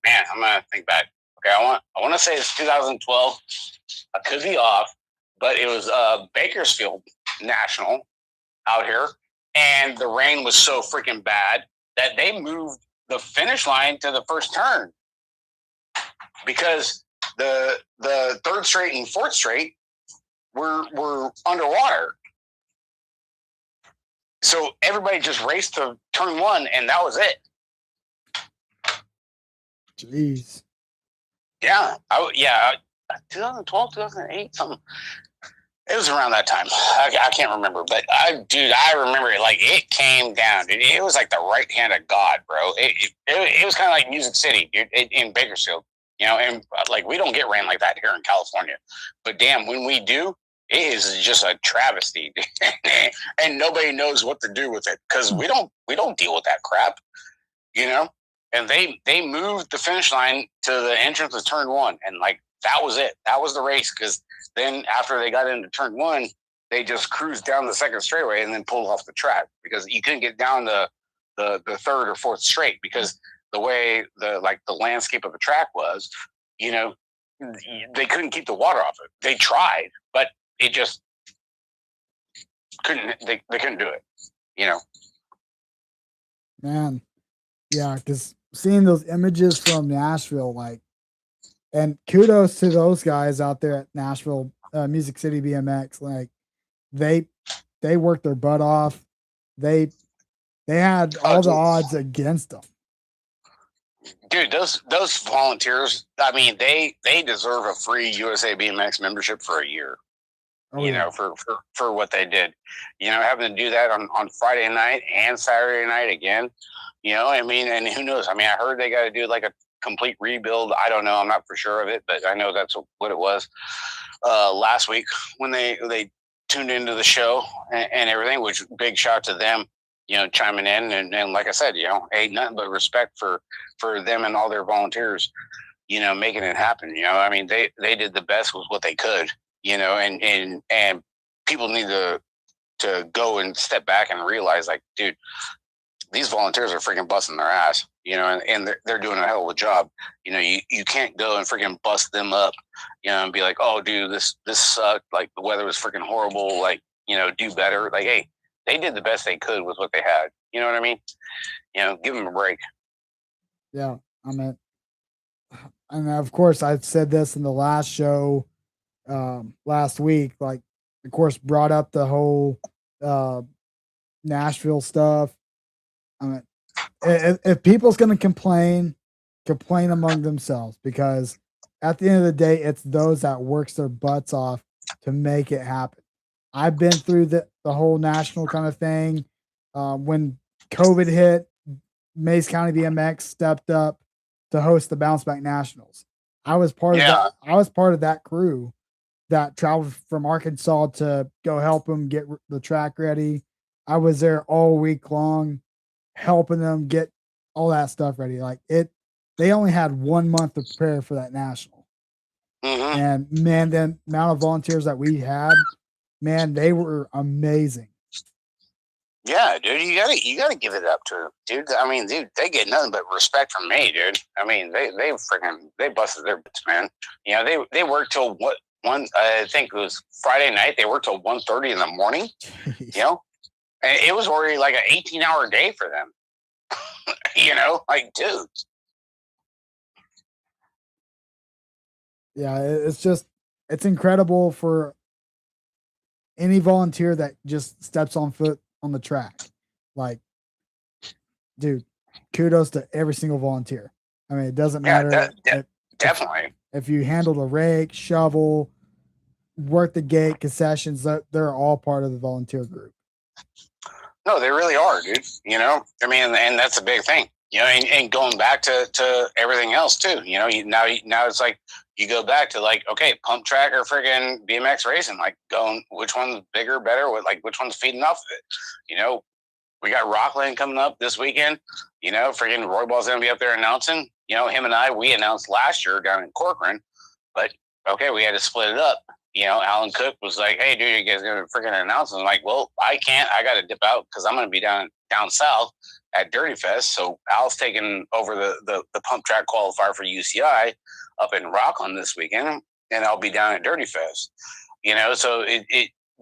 man, I'm gonna think back. Okay, I want to say it's 2012. I could be off, but it was Bakersfield National out here, and the rain was so freaking bad that they moved the finish line to the first turn because the third straight and fourth straight were underwater. So everybody just raced to turn one, and that was it. Jeez. Yeah, 2012, 2008, something. It was around that time. I can't remember, but I remember it like it came down, dude. It was like the right hand of God, bro. It was kind of like Music City, dude, in Bakersfield. You know, and like we don't get rain like that here in California, but damn, when we do, it is just a travesty, and nobody knows what to do with it because we don't deal with that crap, you know. And they moved the finish line to the entrance of turn one, and like that was it. That was the race because then after they got into turn one, they just cruised down the second straightaway and then pulled off the track because you couldn't get down the third or fourth straight because the way the landscape of the track was, you know, they couldn't keep the water off it. They tried, but it just couldn't. They couldn't do it, you know. Man, yeah, because seeing those images from Nashville, like, and kudos to those guys out there at Nashville, Music City BMX. Like, they worked their butt off. They had all the odds against them. Dude, those volunteers, I mean, they deserve a free USA BMX membership for a year. You know, for what they did. You know, having to do that on Friday night and Saturday night again. You know, I mean, and who knows? I mean, I heard they got to do like a complete rebuild. I don't know. I'm not for sure of it, but I know that's what it was last week when they tuned into the show and everything, which big shout out to them, you know, chiming in. And like I said, you know, hey, nothing but respect for them and all their volunteers, you know, making it happen. You know, I mean, they did the best with what they could, you know, and people need to go and step back and realize, like, dude, these volunteers are freaking busting their ass, you know, and they're doing a hell of a job. You know, you can't go and freaking bust them up, you know, and be like, oh, dude, this sucked. Like, the weather was freaking horrible. Like, you know, do better. Like, hey, they did the best they could with what they had. You know what I mean? You know, give them a break. Yeah, I mean, And of course, I said this in the last show last week. Like, of course, brought up the whole Nashville stuff. I mean, if people's going to complain among themselves, because at the end of the day, it's those that works their butts off to make it happen. I've been through the whole national kind of thing. When COVID hit, Mays County BMX stepped up to host the Bounce Back Nationals. I was part of that. I was part of that crew that traveled from Arkansas to go help them get the track ready. I was there all week long, helping them get all that stuff ready. Like they only had 1 month to prepare for that national. Mm-hmm. And man, the amount of volunteers that we had, man, they were amazing. Yeah, dude, you gotta give it up to them, dude. I mean, dude, they get nothing but respect from me, dude. I mean, they busted their butts, man. You know, they worked till I think it was Friday night. They worked till 1:30 in the morning. Jeez. You know, and it was already like an 18-hour day for them. You know, like, dude. Yeah, it's incredible for any volunteer that just steps on foot on the track. Like, dude, kudos to every single volunteer. I mean, it doesn't matter. Definitely. If you handle the rake, shovel, work the gate, concessions, they're all part of the volunteer group. No, they really are, dude. You know, I mean, and that's a big thing. You know, and going back to everything else too. You know, now it's like you go back to like, okay, pump track or friggin' BMX racing. Like, going which one's bigger, better? Which one's feeding off of it? You know, we got Rockland coming up this weekend. You know, friggin' Roy Ball's gonna be up there announcing. You know, him and we announced last year down in Corcoran, but okay, we had to split it up. You know, Alan Cook was like, "Hey, dude, you guys gonna freaking announce?" And I'm like, "Well, I can't. I got to dip out because I'm gonna be down south at Dirty Fest." So Al's taking over the pump track qualifier for UCI up in Rockland this weekend, and I'll be down at Dirty Fest. You know, so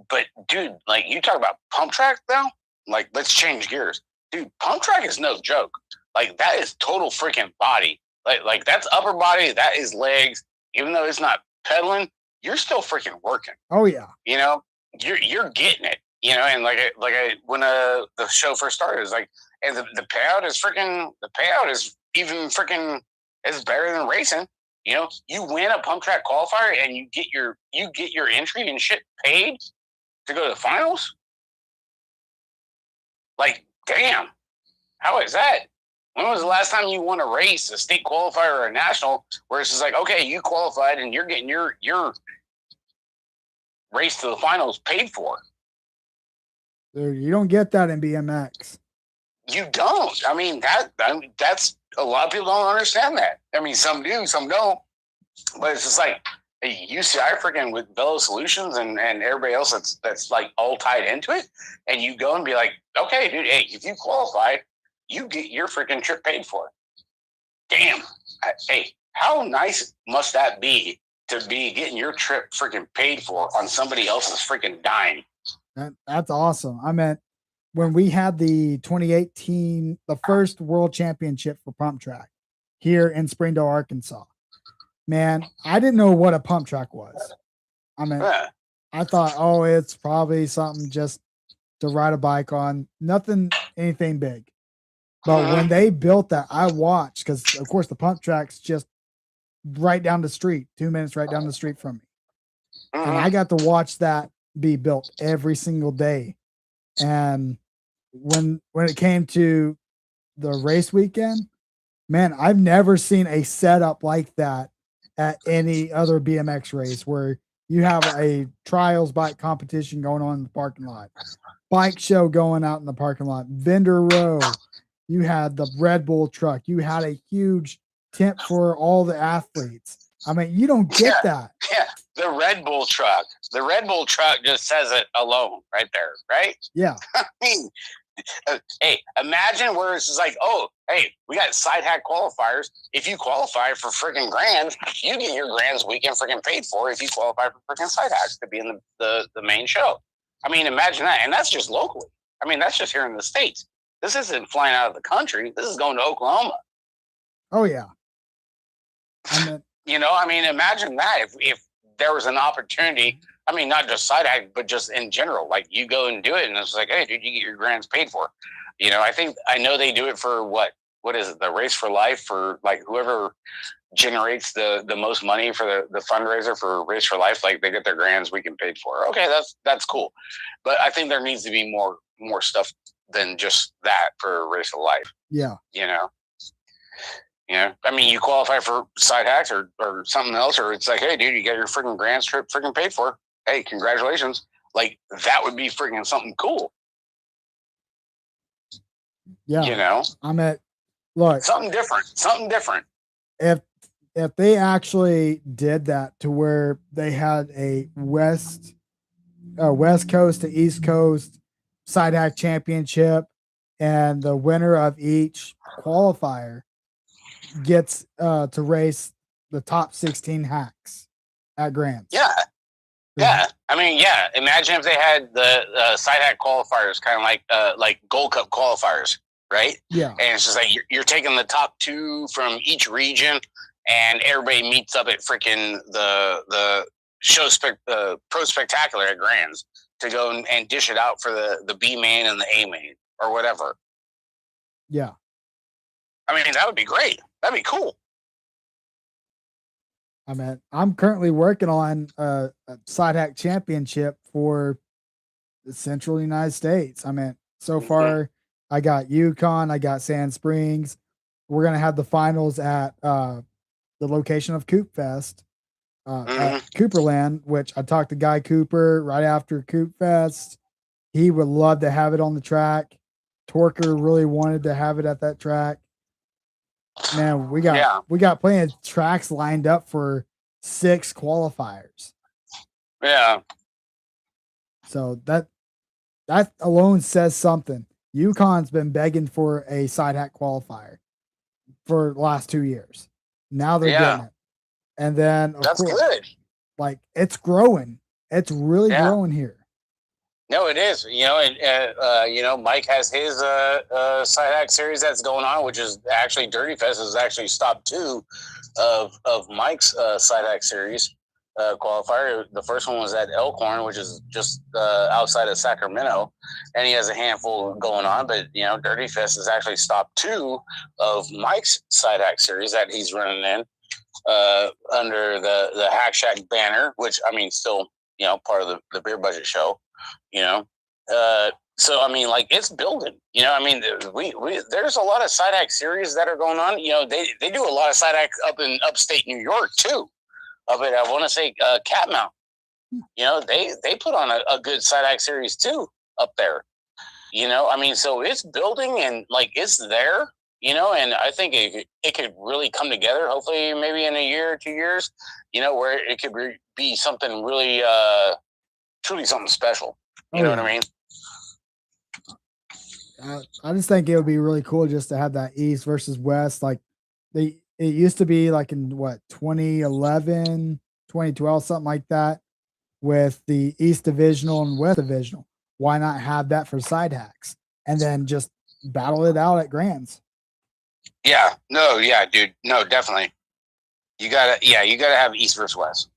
But dude, like, you talk about pump track though. Like, let's change gears, dude. Pump track is no joke. Like, that is total freaking body. Like that's upper body. That is legs. Even though it's not pedaling, you're still freaking working. Oh yeah. You know, you're getting it. You know, and when the show first started, it's like, and the payout is even freaking is better than racing. You know, you win a pump track qualifier and you get your entry and shit paid to go to the finals. Like, damn, how is that? When was the last time you won a race, a state qualifier or a national, where it's just like, okay, you qualified and you're getting your race to the finals paid for? Dude, you don't get that in BMX. You don't. I mean, that's a lot of people don't understand that. I mean, some do, some don't. But it's just like UCI freaking with Velo Solutions and everybody else that's like all tied into it, and you go and be like, okay, dude, hey, if you qualify, you get your freaking trip paid for. Damn. Hey, how nice must that be to be getting your trip freaking paid for on somebody else's freaking dime? That's awesome. I mean, when we had the 2018, the first world championship for pump track here in Springdale, Arkansas, man, I didn't know what a pump track was. I mean, I thought, oh, it's probably something just to ride a bike on, anything big. But when they built that, I watched, because of course the pump track's just right down the street, 2 minutes right down the street from me. And I got to watch that be built every single day. And when it came to the race weekend, man, I've never seen a setup like that at any other BMX race, where you have a trials bike competition going on in the parking lot, bike show going out in the parking lot, vendor row. You had the Red Bull truck. You had a huge tent for all the athletes. I mean, you don't get that. Yeah, the Red Bull truck. The Red Bull truck just says it alone right there, right? Yeah. I mean, hey, imagine where it's just like, oh, hey, we got side hack qualifiers. If you qualify for freaking grands, you get your grands weekend freaking paid for if you qualify for freaking side hacks to be in the main show. I mean, imagine that. And that's just locally. I mean, that's just here in the States. This isn't flying out of the country. This is going to Oklahoma. Oh, yeah. Imagine that if there was an opportunity. I mean, not just side act, but just in general. Like you go and do it, and it's like, hey, dude, you get your grants paid for. I know they do it for what is it? The Race for Life, for like whoever generates the most money for the fundraiser for Race for Life. Like they get their grants weekend paid for. Okay, that's cool. But I think there needs to be more stuff than just that for Race for Life. Yeah. I mean, you qualify for side hacks or something else, or it's like, hey, dude, you got your freaking grants trip freaking paid for. Hey, congratulations. Like, that would be freaking something cool. Yeah. Look. Something different. If they actually did that to where they had a West Coast to East Coast side hack championship, and the winner of each qualifier gets to race the top 16 hacks at Grants. Yeah. Yeah. I mean, yeah. Imagine if they had the side hack qualifiers, kind of like Gold Cup qualifiers, right? Yeah. And it's just like you're taking the top 2 from each region, and everybody meets up at freaking the Pro Spectacular at Grands to go and dish it out for the B main and the A main or whatever. Yeah. I mean, that would be great. That'd be cool. I mean, I'm currently working on a side hack championship for the Central United States. I mean, so far I got Yukon, I got Sand Springs. We're going to have the finals at the location of Coop Fest at Cooperland, which I talked to Guy Cooper right after Coop Fest. He would love to have it on the track. Torker really wanted to have it at that track. Man, we got plenty of tracks lined up for 6 qualifiers. Yeah. So that alone says something. Yukon's been begging for a side hack qualifier for the last 2 years. Now they're getting it. And then that's good. Like, it's growing. It's really growing here. No, it is. Mike has his side hack series that's going on, which is actually Dirty Fest has actually stopped 2 of Mike's side hack series qualifier. The first one was at Elkhorn, which is just outside of Sacramento, and he has a handful going on. But Dirty Fest has actually stopped 2 of Mike's side hack series that he's running in under the Hack Shack banner, which I mean, still part of the Beer Budget Show. So I mean, like, it's building. I mean, we there's a lot of side hack series that are going on. They do a lot of side hack up in upstate New York too. Up at, I want to say, Catmount. They put on a good side hack series too up there. I mean, so it's building and like it's there. And I think it could really come together. Hopefully, maybe in a year or 2 years. Where it could be something really. Truly something special. You know what I mean? I just think it would be really cool just to have that East versus West. Like it used to be like in 2011, 2012, something like that, with the East Divisional and West Divisional. Why not have that for side hacks and then just battle it out at Grands? Yeah. No. Yeah, dude. No, definitely. You gotta have East versus West.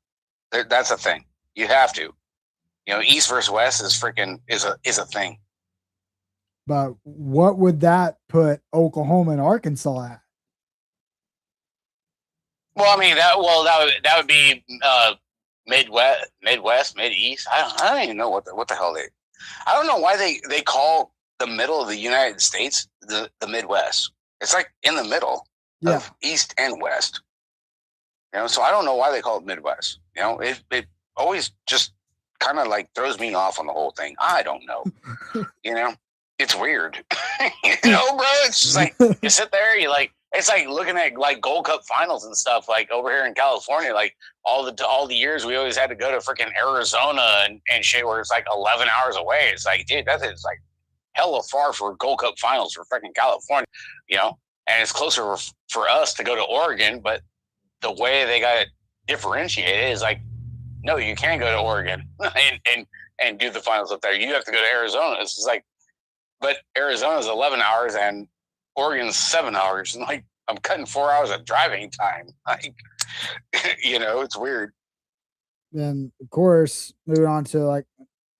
That's a thing. You have to. East versus West is a thing. But what would that put Oklahoma and Arkansas at? Well, I mean that would be Midwest, Mid-East. I don't even know what the hell they. I don't know why they call the middle of the United States the Midwest. It's like in the middle of East and West. So I don't know why they call it Midwest. It always just kind of like throws me off on the whole thing. I don't know. It's weird. Bro, it's just like you sit there, it's like looking at like Gold Cup finals and stuff like over here in California, like all the years we always had to go to freaking Arizona and shit where it's like 11 hours away. It's like, dude, it's like hella far for Gold Cup finals for freaking California, and it's closer for us to go to Oregon, but the way they got it differentiated is like, no, you can't go to Oregon and do the finals up there. You have to go to Arizona. It's just like, but Arizona's 11 hours and Oregon's 7 hours. And like, I'm cutting 4 hours of driving time. Like, It's weird. Then of course, moving on to like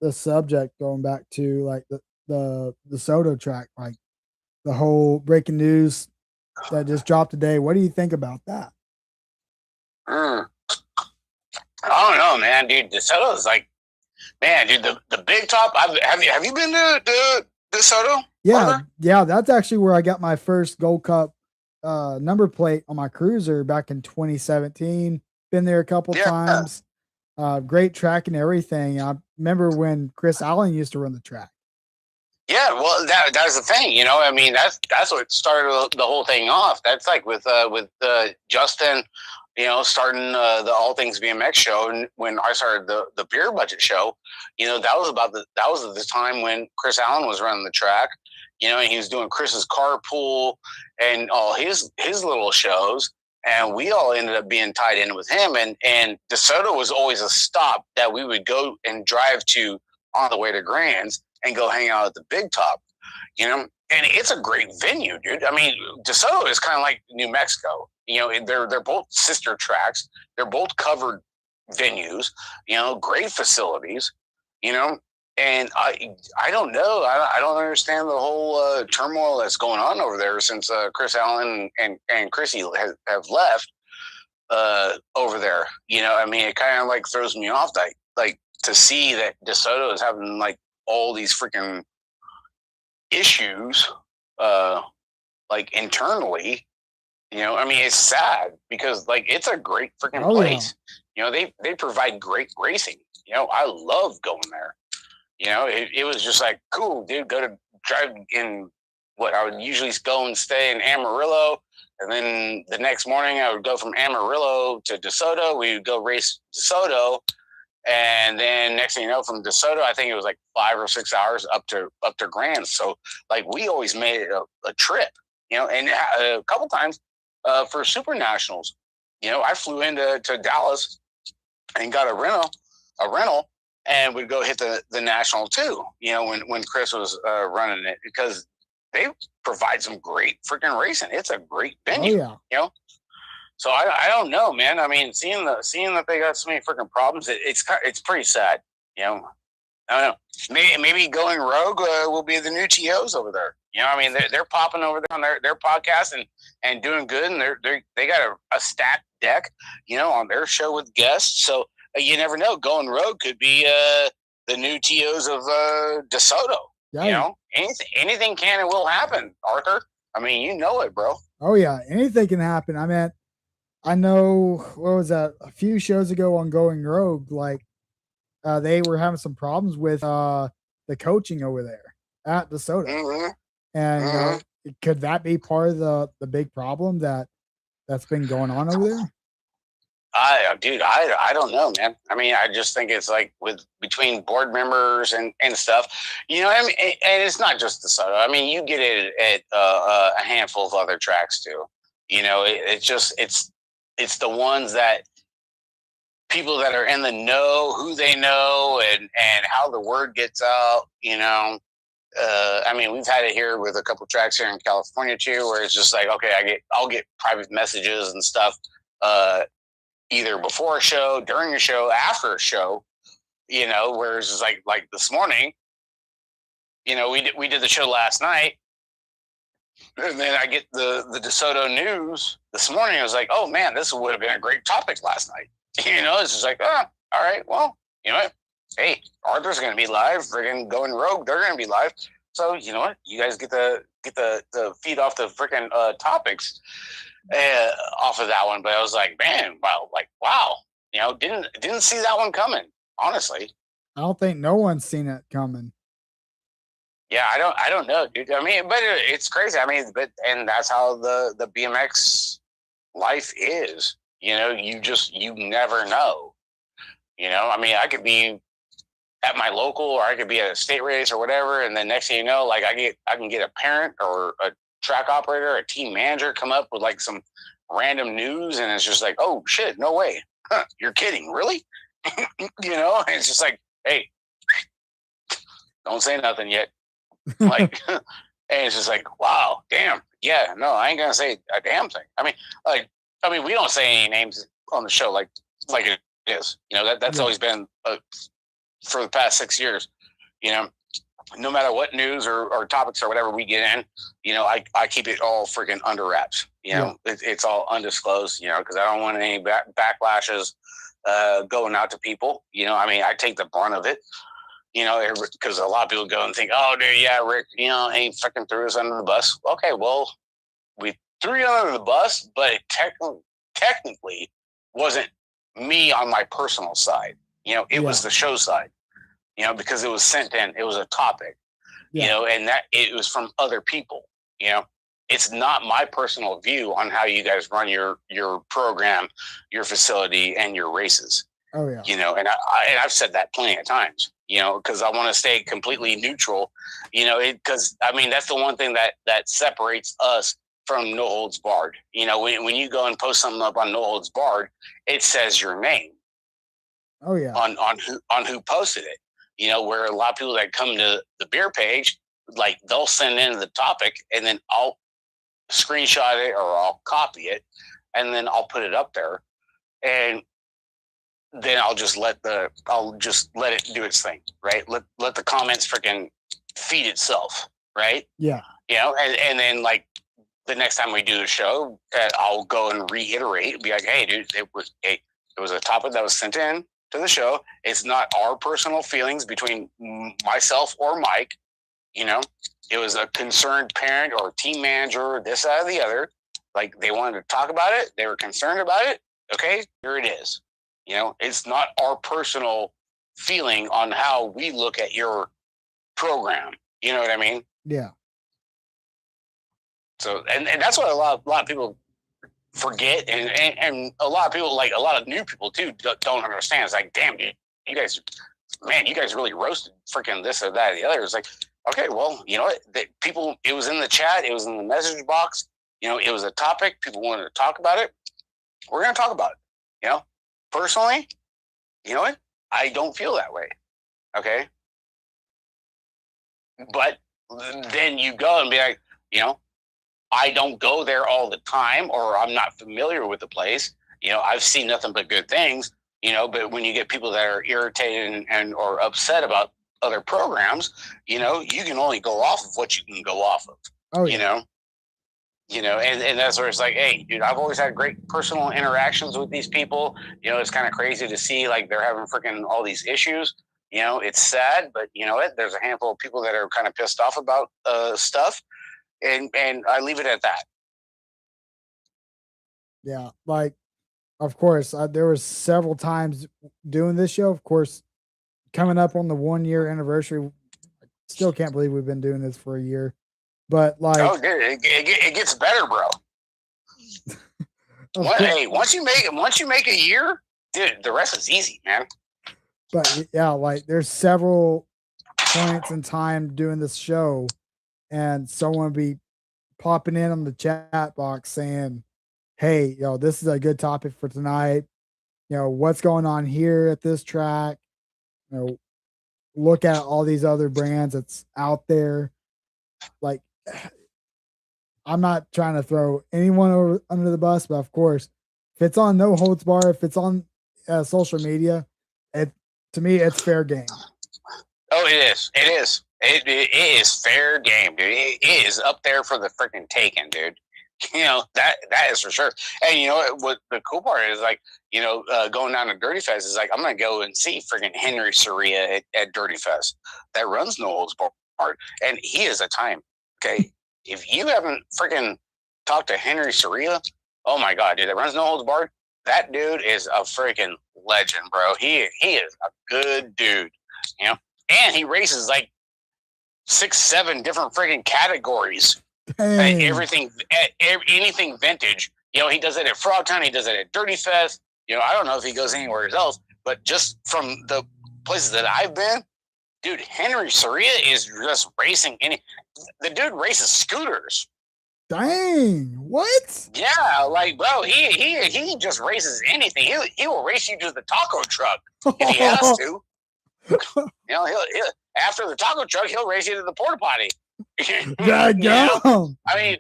the subject, going back to like the Soto track, like the whole breaking news that just dropped today. What do you think about that? Mm. I don't know, man, dude. DeSoto is like, man, dude. The big top. Have you been to DeSoto? Yeah, Arthur? yeah. That's actually where I got my first Gold Cup number plate on my cruiser back in 2017. Been there a couple times. Great track and everything. I remember when Chris Allen used to run the track. Yeah, well, that's the thing, I mean, that's what started the whole thing off. That's like with Justin, starting the All Things BMX show, and when I started the Beer Budget show, that was the time when Chris Allen was running the track, and he was doing Chris's Carpool and all his little shows, and we all ended up being tied in with him, and DeSoto was always a stop that we would go and drive to on the way to Grand's and go hang out at the Big Top, and it's a great venue, dude. I mean, DeSoto is kind of like New Mexico. They're both sister tracks. They're both covered venues. Great facilities. And I don't know. I don't understand the whole turmoil that's going on over there since Chris Allen and Chrissy have left over there. I mean, it kind of like throws me off that like to see that DeSoto is having like all these freaking issues like internally. I mean, it's sad because like it's a great freaking place. Yeah. They provide great racing. I love going there. It was just like, cool, dude, go to drive in what I would usually go and stay in Amarillo, and then the next morning I would go from Amarillo to DeSoto. We would go race DeSoto. And then next thing you know, from DeSoto, I think it was like 5 or 6 hours up to Grand. So like we always made it a trip, and a couple times for Super Nationals, I flew into Dallas and got a rental, and would go hit the National too. When Chris was running it, because they provide some great freaking racing. It's a great venue. Oh, yeah. So I don't know, man. I mean, seeing that they got so many freaking problems, it's pretty sad. I don't know. Maybe going rogue will be the new TOs over there. I mean, they're popping over there on their podcast and doing good, and they got a stacked deck, on their show with guests. So you never know. Going rogue could be the new TOs of DeSoto. Yeah. Anything can and will happen, Arthur. I mean, you know it, bro. Oh yeah, anything can happen. I mean, I know, what was that, a few shows ago on Going Rogue, like they were having some problems with the coaching over there at DeSoto. Mm-hmm. And could that be part of the big problem that's been going on over there? I don't know, man. I mean, I just think it's like between board members and stuff, I mean, and it's not just DeSoto. I mean, you get it at a handful of other tracks too. It's the ones that people that are in the know, who they know, and how the word gets out. I mean, we've had it here with a couple tracks here in California too, where it's just like, okay, I'll get private messages and stuff, either before a show, during a show, after a show, where it's just like this morning, we did the show last night, and then I get the DeSoto news this morning. I was like, oh man, this would have been a great topic last night. It's just like, all right, well, you know what? Hey, Arthur's going to be live. Friggin' Going Rogue, they're going to be live. So you know what? You guys get the feed off the freaking topics off of that one. But I was like, man, wow, didn't see that one coming. Honestly, I don't think no one's seen it coming. Yeah, I don't know, dude. I mean, but it's crazy. I mean, and that's how the BMX life is. You never know. I mean, I could be at my local, or I could be at a state race or whatever, and then next thing you know, like I can get a parent or a track operator, a team manager come up with like some random news, and it's just like, oh shit, no way, you're kidding, really? And it's just like, hey, don't say nothing yet. Like, and it's just like, wow, damn, yeah, no, I ain't gonna say a damn thing. I mean, we don't say any names on the show like it is. You know, that's always been for the past 6 years. You know, no matter what news or topics or whatever we get in, you know, I keep it all freaking under wraps. You know, it's all undisclosed. You know, because I don't want any backlashes going out to people. You know, I mean, I take the brunt of it. You know, because a lot of people go and think, oh, dude, yeah, Rick, you know, he fucking threw us under the bus. Okay, well, we threw you under the bus, but it technically wasn't me on my personal side. You know, it was the show side, you know, because it was sent in. It was a topic, you know, and that it was from other people. You know, it's not my personal view on how you guys run your program, your facility, and your races. Oh, yeah. You know, and I've said that plenty of times, you know, because I want to stay completely neutral, you know, because, I mean, that's the one thing that separates us from No Holds Barred. You know, when you go and post something up on No Holds Barred, it says your name. Oh, yeah. On who posted it. You know, where a lot of people that come to the beer page, like they'll send in the topic and then I'll screenshot it or I'll copy it and then I'll put it up there. And then I'll just let it do its thing, right? Let the comments freaking feed itself, right? Yeah. You know, and then like the next time we do a show, I'll go and reiterate, be like, hey, dude, it was a topic that was sent in to the show. It's not our personal feelings between myself or Mike. You know, it was a concerned parent or team manager, this, that, or the other. Like they wanted to talk about it. They were concerned about it. Okay, here it is. You know, it's not our personal feeling on how we look at your program. You know what I mean? Yeah. So, and that's what a lot of people forget. And a lot of people, like a lot of new people too, don't understand. It's like, damn, dude, you guys really roasted freaking this or that or the other. It's like, okay, well, you know what? People, it was in the chat. It was in the message box. You know, it was a topic. People wanted to talk about it. We're going to talk about it. You know? Personally, you know what? I don't feel that way. Okay. But then you go and be like, you know, I don't go there all the time or I'm not familiar with the place. You know, I've seen nothing but good things, you know, but when you get people that are irritated and or upset about other programs, you know, you can only go off of what you can go off of. Oh, yeah. You know, and that's where it's like, hey, dude, I've always had great personal interactions with these people. You know, it's kind of crazy to see like they're having freaking all these issues. You know, it's sad, but you know what? There's a handful of people that are kind of pissed off about stuff, and I leave it at that. Yeah, like, of course, there was several times doing this show. Of course, coming up on the 1 year anniversary, still can't believe we've been doing this for a year. But like, oh, dude, it gets better, bro. Hey, once you make a year, dude, the rest is easy, man. But yeah, like there's several points in time doing this show, and someone be popping in on the chat box saying, "Hey, this is a good topic for tonight. You know, what's going on here at this track? You know, look at all these other brands that's out there." Like, I'm not trying to throw anyone under the bus, but of course, if it's on No Holds Bar, if it's on social media, to me, it's fair game. Oh, it is. It is. It is fair game, dude. It is up there for the freaking taking, dude. You know, that is for sure. And you know what the cool part is, like, you know, going down to Dirty Fest is like, I'm going to go and see freaking Henry Soria at Dirty Fest that runs No Holds Bar. And he is a time. Okay. If you haven't freaking talked to Henry Soria, oh my God, dude, that runs No Holds Barred. That dude is a freaking legend, bro. He is a good dude, you know, and he races like 6-7 different freaking categories. Everything, anything vintage. You know, he does it at Frogtown. He does it at Dirty Fest. You know, I don't know if he goes anywhere else, but just from the places that I've been, dude, Henry Soria is just racing. The dude races scooters. Dang, what? Yeah, like, bro, he just races anything. He will race you to the taco truck if he has to. You know, he'll after the taco truck, he'll race you to the porta potty. You know? I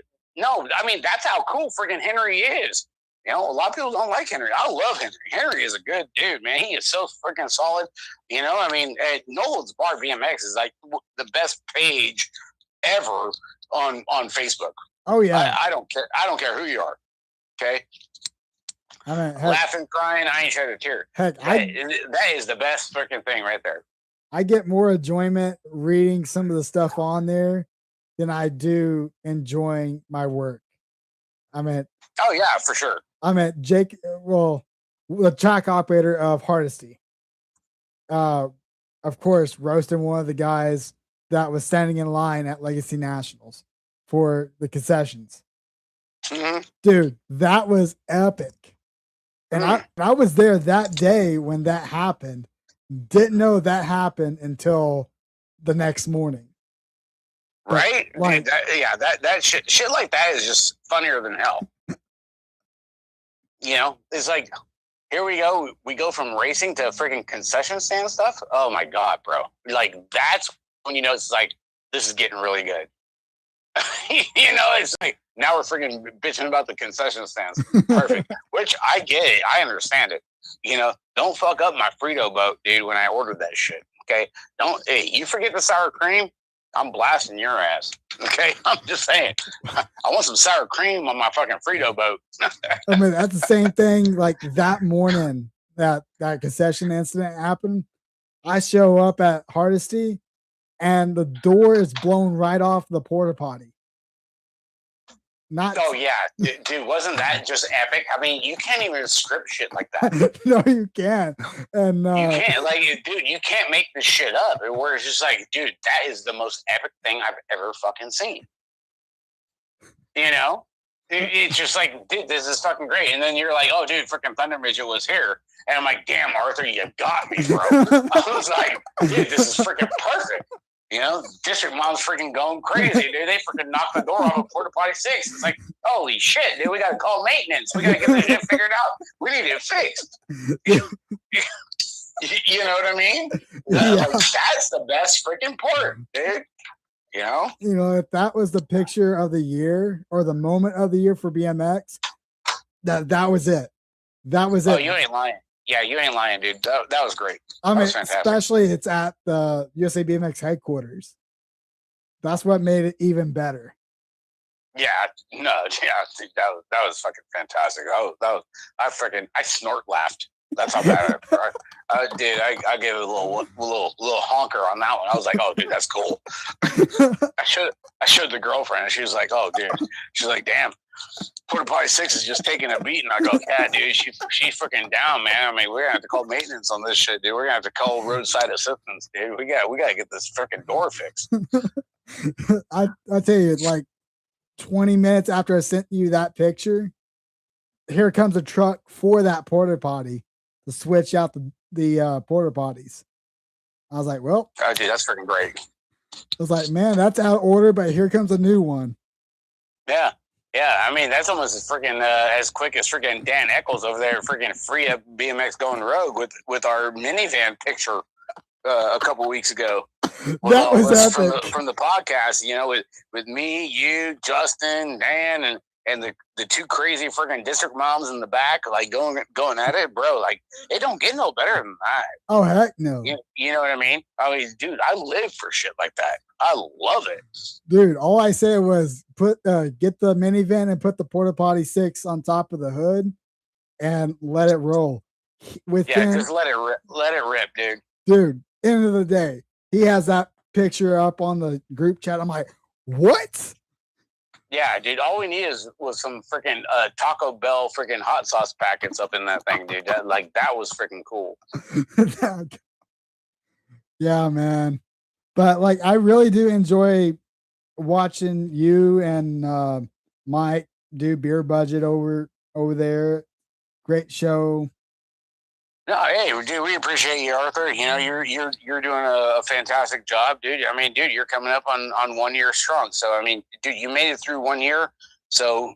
mean, that's how cool freaking Henry is. You know, a lot of people don't like Henry. I love Henry. Henry is a good dude, man. He is so freaking solid. You know, I mean, No Holds Barred BMX is like the best page ever on Facebook. Oh yeah. I don't care. I don't care who you are. Okay. I mean, laughing, crying, I ain't shed a tear. Heck, that is the best freaking thing right there. I get more enjoyment reading some of the stuff on there than I do enjoying my work. I mean, oh yeah, for sure. I mean, Jake, well, the track operator of Hardesty, of course, roasting one of the guys that was standing in line at Legacy Nationals for the concessions. Mm-hmm. Dude, that was epic. And I was there that day when that happened. Didn't know that happened until the next morning. Right? Like, that shit like that is just funnier than hell. You know, it's like, here we go. We go from racing to freaking concession stand stuff. Oh my God, bro. Like, that's when you know it's like, this is getting really good. You know, it's like, now we're freaking bitching about the concession stands. Perfect. Which I get it. I understand it. You know, don't fuck up my Frito boat, dude, when I ordered that shit. Okay? Hey, you forget the sour cream, I'm blasting your ass. Okay? I'm just saying. I want some sour cream on my fucking Frito boat. I mean, that's the same thing. Like that morning that concession incident happened, I show up at Hardesty and the door is blown right off the porta potty. Oh yeah, dude, wasn't that just epic? I mean, you can't even script shit like that. No, you can't. And you can't, like, dude, you can't make this shit up. Where it's just like, dude, that is the most epic thing I've ever fucking seen. You know, it's just like, dude, this is fucking great. And then you're like, oh, dude, freaking Thunder Midget was here, and I'm like, damn, Arthur, you got me, bro. I was like, dude, this is freaking perfect. You know, District Mom's freaking going crazy, dude. They freaking knocked the door off of Porta Potty 6. It's like, holy shit, dude, we got to call maintenance. We got to get this shit figured out. We need it fixed. You know what I mean? Yeah. Like, that's the best freaking port, dude. You know? You know, if that was the picture of the year or the moment of the year for BMX, that was it. That was it. Oh, you ain't lying. Yeah, you ain't lying, dude. That was great. I mean, especially it's at the USA BMX headquarters. That's what made it even better. Yeah, no, yeah, that was fucking fantastic. I snort laughed. That's how bad I did. I gave it a little honker on that one. I was like, oh, dude, that's cool. I showed the girlfriend, and she was like, oh, dude. She's like, damn. Porta Potty 6 is just taking a beat, and I go, yeah, dude, she's freaking down, man. I mean, we're gonna have to call maintenance on this shit, dude. We're gonna have to call roadside assistance, dude. We gotta get this freaking door fixed. I tell you, like 20 minutes after I sent you that picture, here comes a truck for that porta potty to switch out the porta potties. I was like, well, oh, dude, that's freaking great. I was like, man, that's out of order, but here comes a new one. Yeah. Yeah, I mean, that's almost as freaking as quick as freaking Dan Eccles over there freaking free up BMX going rogue with our minivan picture a couple weeks ago. That was epic. From the podcast, you know, with me, you, Justin, Dan, and the two crazy freaking district moms in the back, like going at it, bro. Like, it don't get no better than that. Oh, heck no. You know what I mean? I mean, dude, I live for shit like that. I love it. Dude, all I said was get the minivan and put the Porta Potty 6 on top of the hood and let it roll. Just let it rip, dude. Dude, end of the day, he has that picture up on the group chat. I'm like, what? Yeah, dude. All we need was some freaking Taco Bell freaking hot sauce packets up in that thing, dude. That was freaking cool. Yeah, man. But like, I really do enjoy watching you and Mike do Beer Budget over there. Great show. No, hey, dude, we appreciate you, Arthur. You know, you're doing a fantastic job, dude. I mean, dude, you're coming up on 1 year strong. So, I mean, dude, you made it through 1 year. So,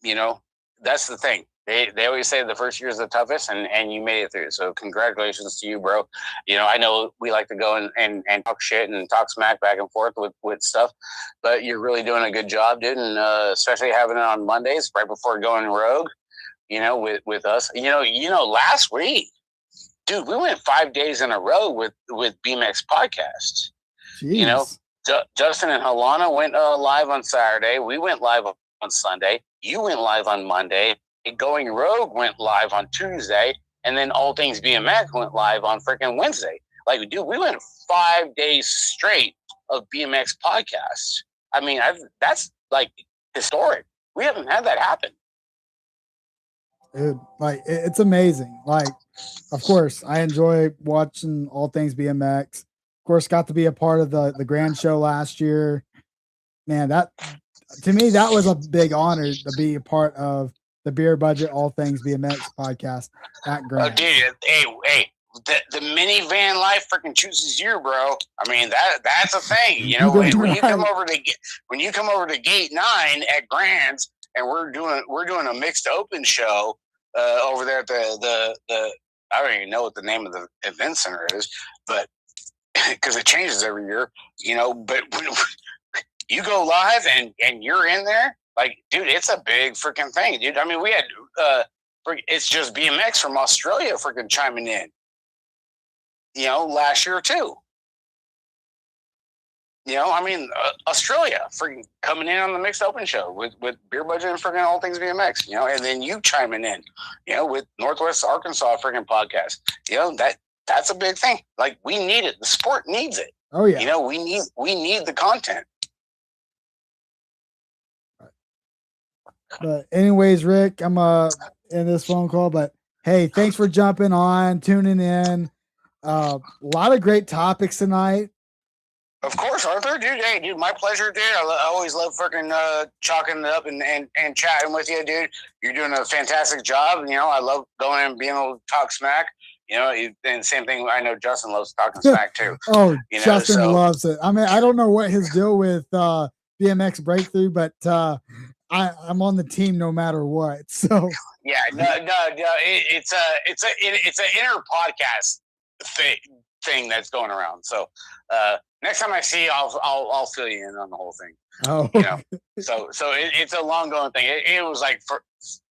you know, that's the thing. They always say the first year is the toughest, and you made it through. So, congratulations to you, bro. You know, I know we like to go and talk shit and talk smack back and forth with stuff, but you're really doing a good job, dude. And especially having it on Mondays right before going rogue. with us. Last week, dude, we went 5 days in a row with BMX Podcast. Jeez. Justin and Halana went live on Saturday. We went live on Sunday. You went live on Monday. Going Rogue went live on Tuesday. And then All Things BMX went live on freaking Wednesday. Like, dude, we went 5 days straight of BMX podcasts. I mean, that's like historic. We haven't had that happen. Dude, like, it's amazing. Like, of course, I enjoy watching All Things BMX. Of course, got to be a part of the grand show last year. Man, that to me, that was a big honor to be a part of the Beer Budget All Things BMX podcast at Grand. Oh, dude, hey, the minivan life freaking chooses you, bro. I mean, that's a thing. When you come over to Gate 9 at Grand's, and we're doing a mixed open show over there at the I don't even know what the name of the event center is, but because it changes every year, but when you go live and you're in there, like, dude, it's a big freaking thing, dude. I mean, we had it's just BMX from Australia freaking chiming in, last year too. Australia freaking coming in on the mixed open show with Beer Budget and freaking All Things BMX, and then you chiming in, with Northwest Arkansas freaking podcast. That's a big thing. Like, we need it. The sport needs it. Oh yeah. We need the content. But anyways, Rick, I'm in this phone call, but hey, thanks for jumping on, tuning in. A lot of great topics tonight. Of course, Arthur, dude, my pleasure, dude. I always love freaking chalking it up and chatting with you, dude. You're doing a fantastic job. I love going and being able to talk smack. And same thing. I know Justin loves talking smack too. Justin loves it. I mean, I don't know what his deal with BMX Breakthrough, but I'm on the team no matter what. So yeah, no, it's an inner podcast thing that's going around. So next time I see you, I'll fill you in on the whole thing. Oh, so it's a long going thing. It was like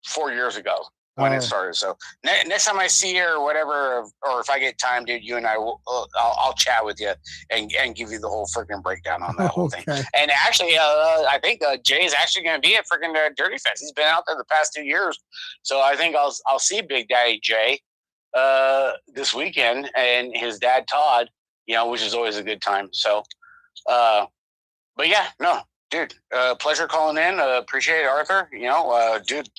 4 years ago when it started. So next time I see you or whatever, or if I get time, dude, you and I'll chat with you and give you the whole freaking breakdown on that whole thing. And actually, I think Jay's actually going to be at freaking Dirty Fest. He's been out there the past 2 years, so I think I'll see Big Daddy Jay this weekend and his dad Todd. Which is always a good time. So, but yeah, no, dude, pleasure calling in. Appreciate it, Arthur. Dude.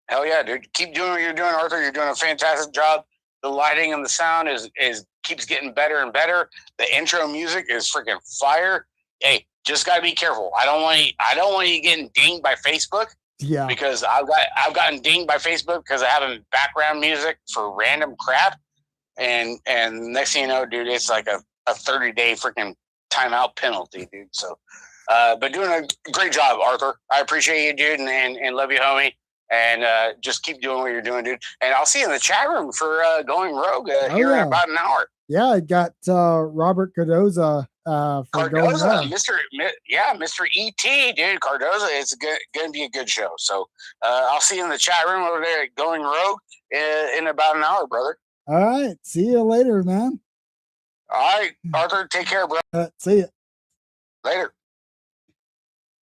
Hell yeah, dude. Keep doing what you're doing, Arthur. You're doing a fantastic job. The lighting and the sound is keeps getting better and better. The intro music is freaking fire. Hey, just gotta be careful. I don't want you getting dinged by Facebook. Yeah. Because I've gotten dinged by Facebook because I have background music for random crap. And next thing you know, dude, it's like a 30-day freaking timeout penalty, dude. So but doing a great job, Arthur. I appreciate you, dude, and love you, homie. And just keep doing what you're doing, dude. And I'll see you in the chat room for Going Rogue here in about an hour. Yeah, I got Robert Cardoza. Cardoza, Mr. ET, dude. Cardoza, it's going to be a good show. So I'll see you in the chat room over there at Going Rogue in about an hour, brother. All right. See you later, man. All right, Arthur, take care, bro. See you later.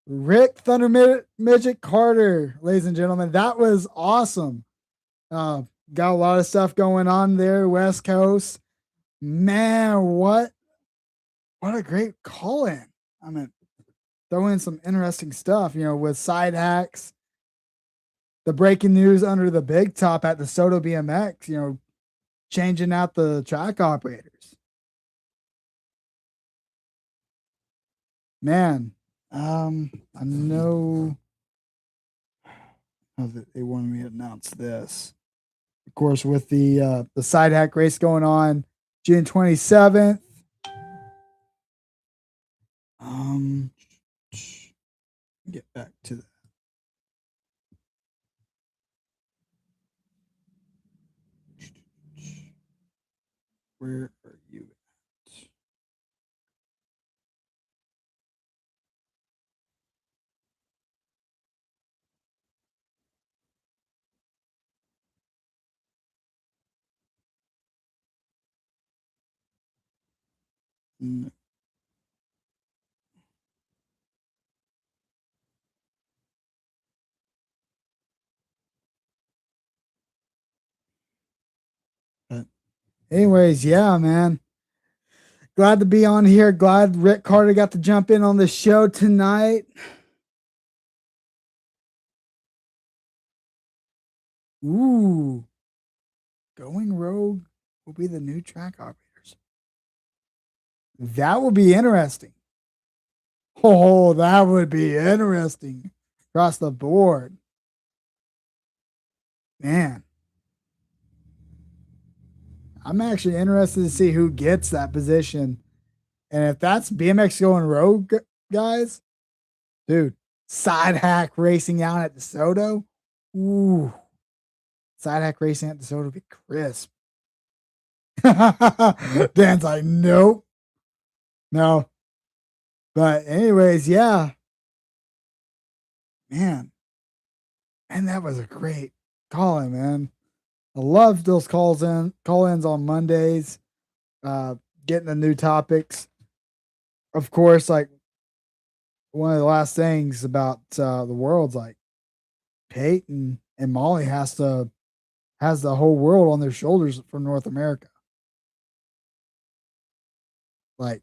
Rick Thunder Midget Carter, ladies and gentlemen, that was awesome. Got a lot of stuff going on there, West Coast. Man, what a great call in. I mean, throw in some interesting stuff, with side hacks, the breaking news under the big top at the Soto BMX, changing out the track operators. Man, I know that they wanted me to announce this. Of course, with the side hack race going on June 27th. Get back to that. Where are you at? Mm. But anyways, yeah, man. Glad to be on here. Glad Rick Carter got to jump in on the show tonight. Ooh. Going Rogue will be the new track operators. That would be interesting. Oh, that would be interesting across the board. Man. I'm actually interested to see who gets that position. And if that's BMX Going Rogue, guys, dude, side hack racing out at DeSoto. Ooh. Side hack racing at DeSoto would be crisp. Dan's like, nope. No. But anyways, yeah. Man. And that was a great call in, man. I love those call-ins on Mondays. Getting the new topics. Of course, like one of the last things about the world's like Peyton and Molly has the whole world on their shoulders for North America. Like,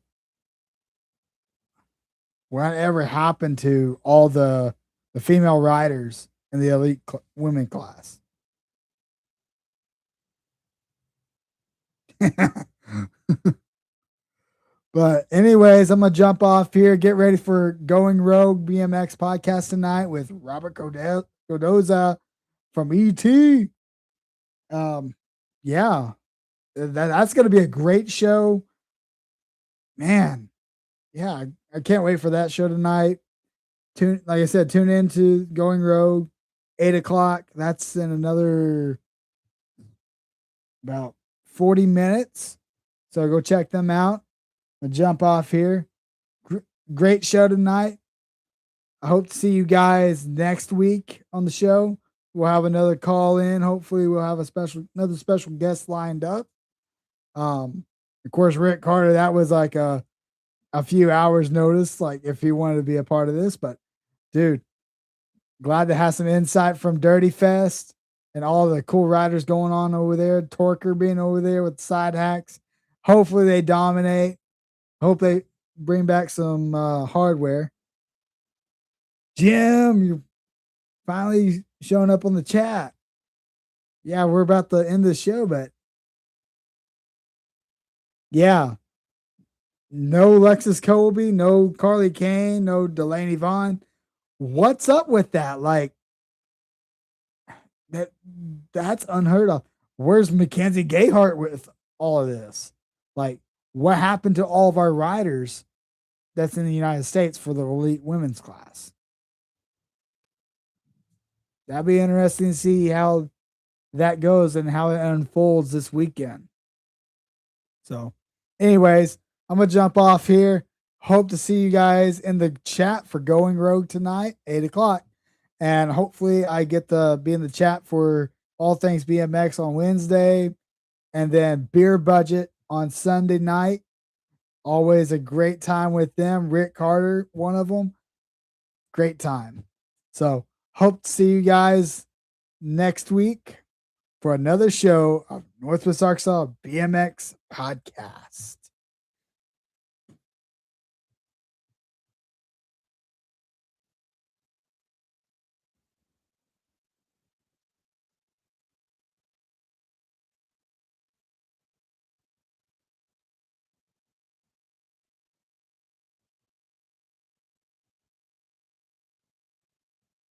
whatever happened to all the female riders in the elite women class? But anyways, I'm gonna jump off here. Get ready for Going Rogue BMX podcast tonight with Robert Godoza from ET. Yeah, that's gonna be a great show, man. Yeah, I can't wait for that show tonight. Like I said, tune in to Going Rogue, 8:00. That's in another about 40 minutes. So go check them out. I'll jump off here. Great show tonight. I hope to see you guys next week on the show. We'll have another call in. Hopefully we'll have another special guest lined up. Of course, Rick Carter, that was like a few hours notice, like if he wanted to be a part of this, but dude, glad to have some insight from Dirty Fest and all the cool riders going on over there. Torker being over there with side hacks. Hopefully they dominate. Hope they bring back some hardware. Jim, you're finally showing up on the chat. Yeah, we're about to end the show, but yeah. No Lexus Colby, no Carly Kane, no Delaney Vaughn. What's up with that? Like that's unheard of. Where's Mackenzie Gayhart with all of this? Like, what happened to all of our riders that's in the United States for the elite women's class? That'd be interesting to see how that goes and how it unfolds this weekend. So, anyways, I'm gonna jump off here. Hope to see you guys in the chat for Going Rogue tonight, 8:00. And hopefully I get to be in the chat for all things BMX on Wednesday. And then Beer Budget on Sunday night. Always a great time with them. Rick Carter, one of them. Great time. So hope to see you guys next week for another show of Northwest Arkansas BMX Podcast.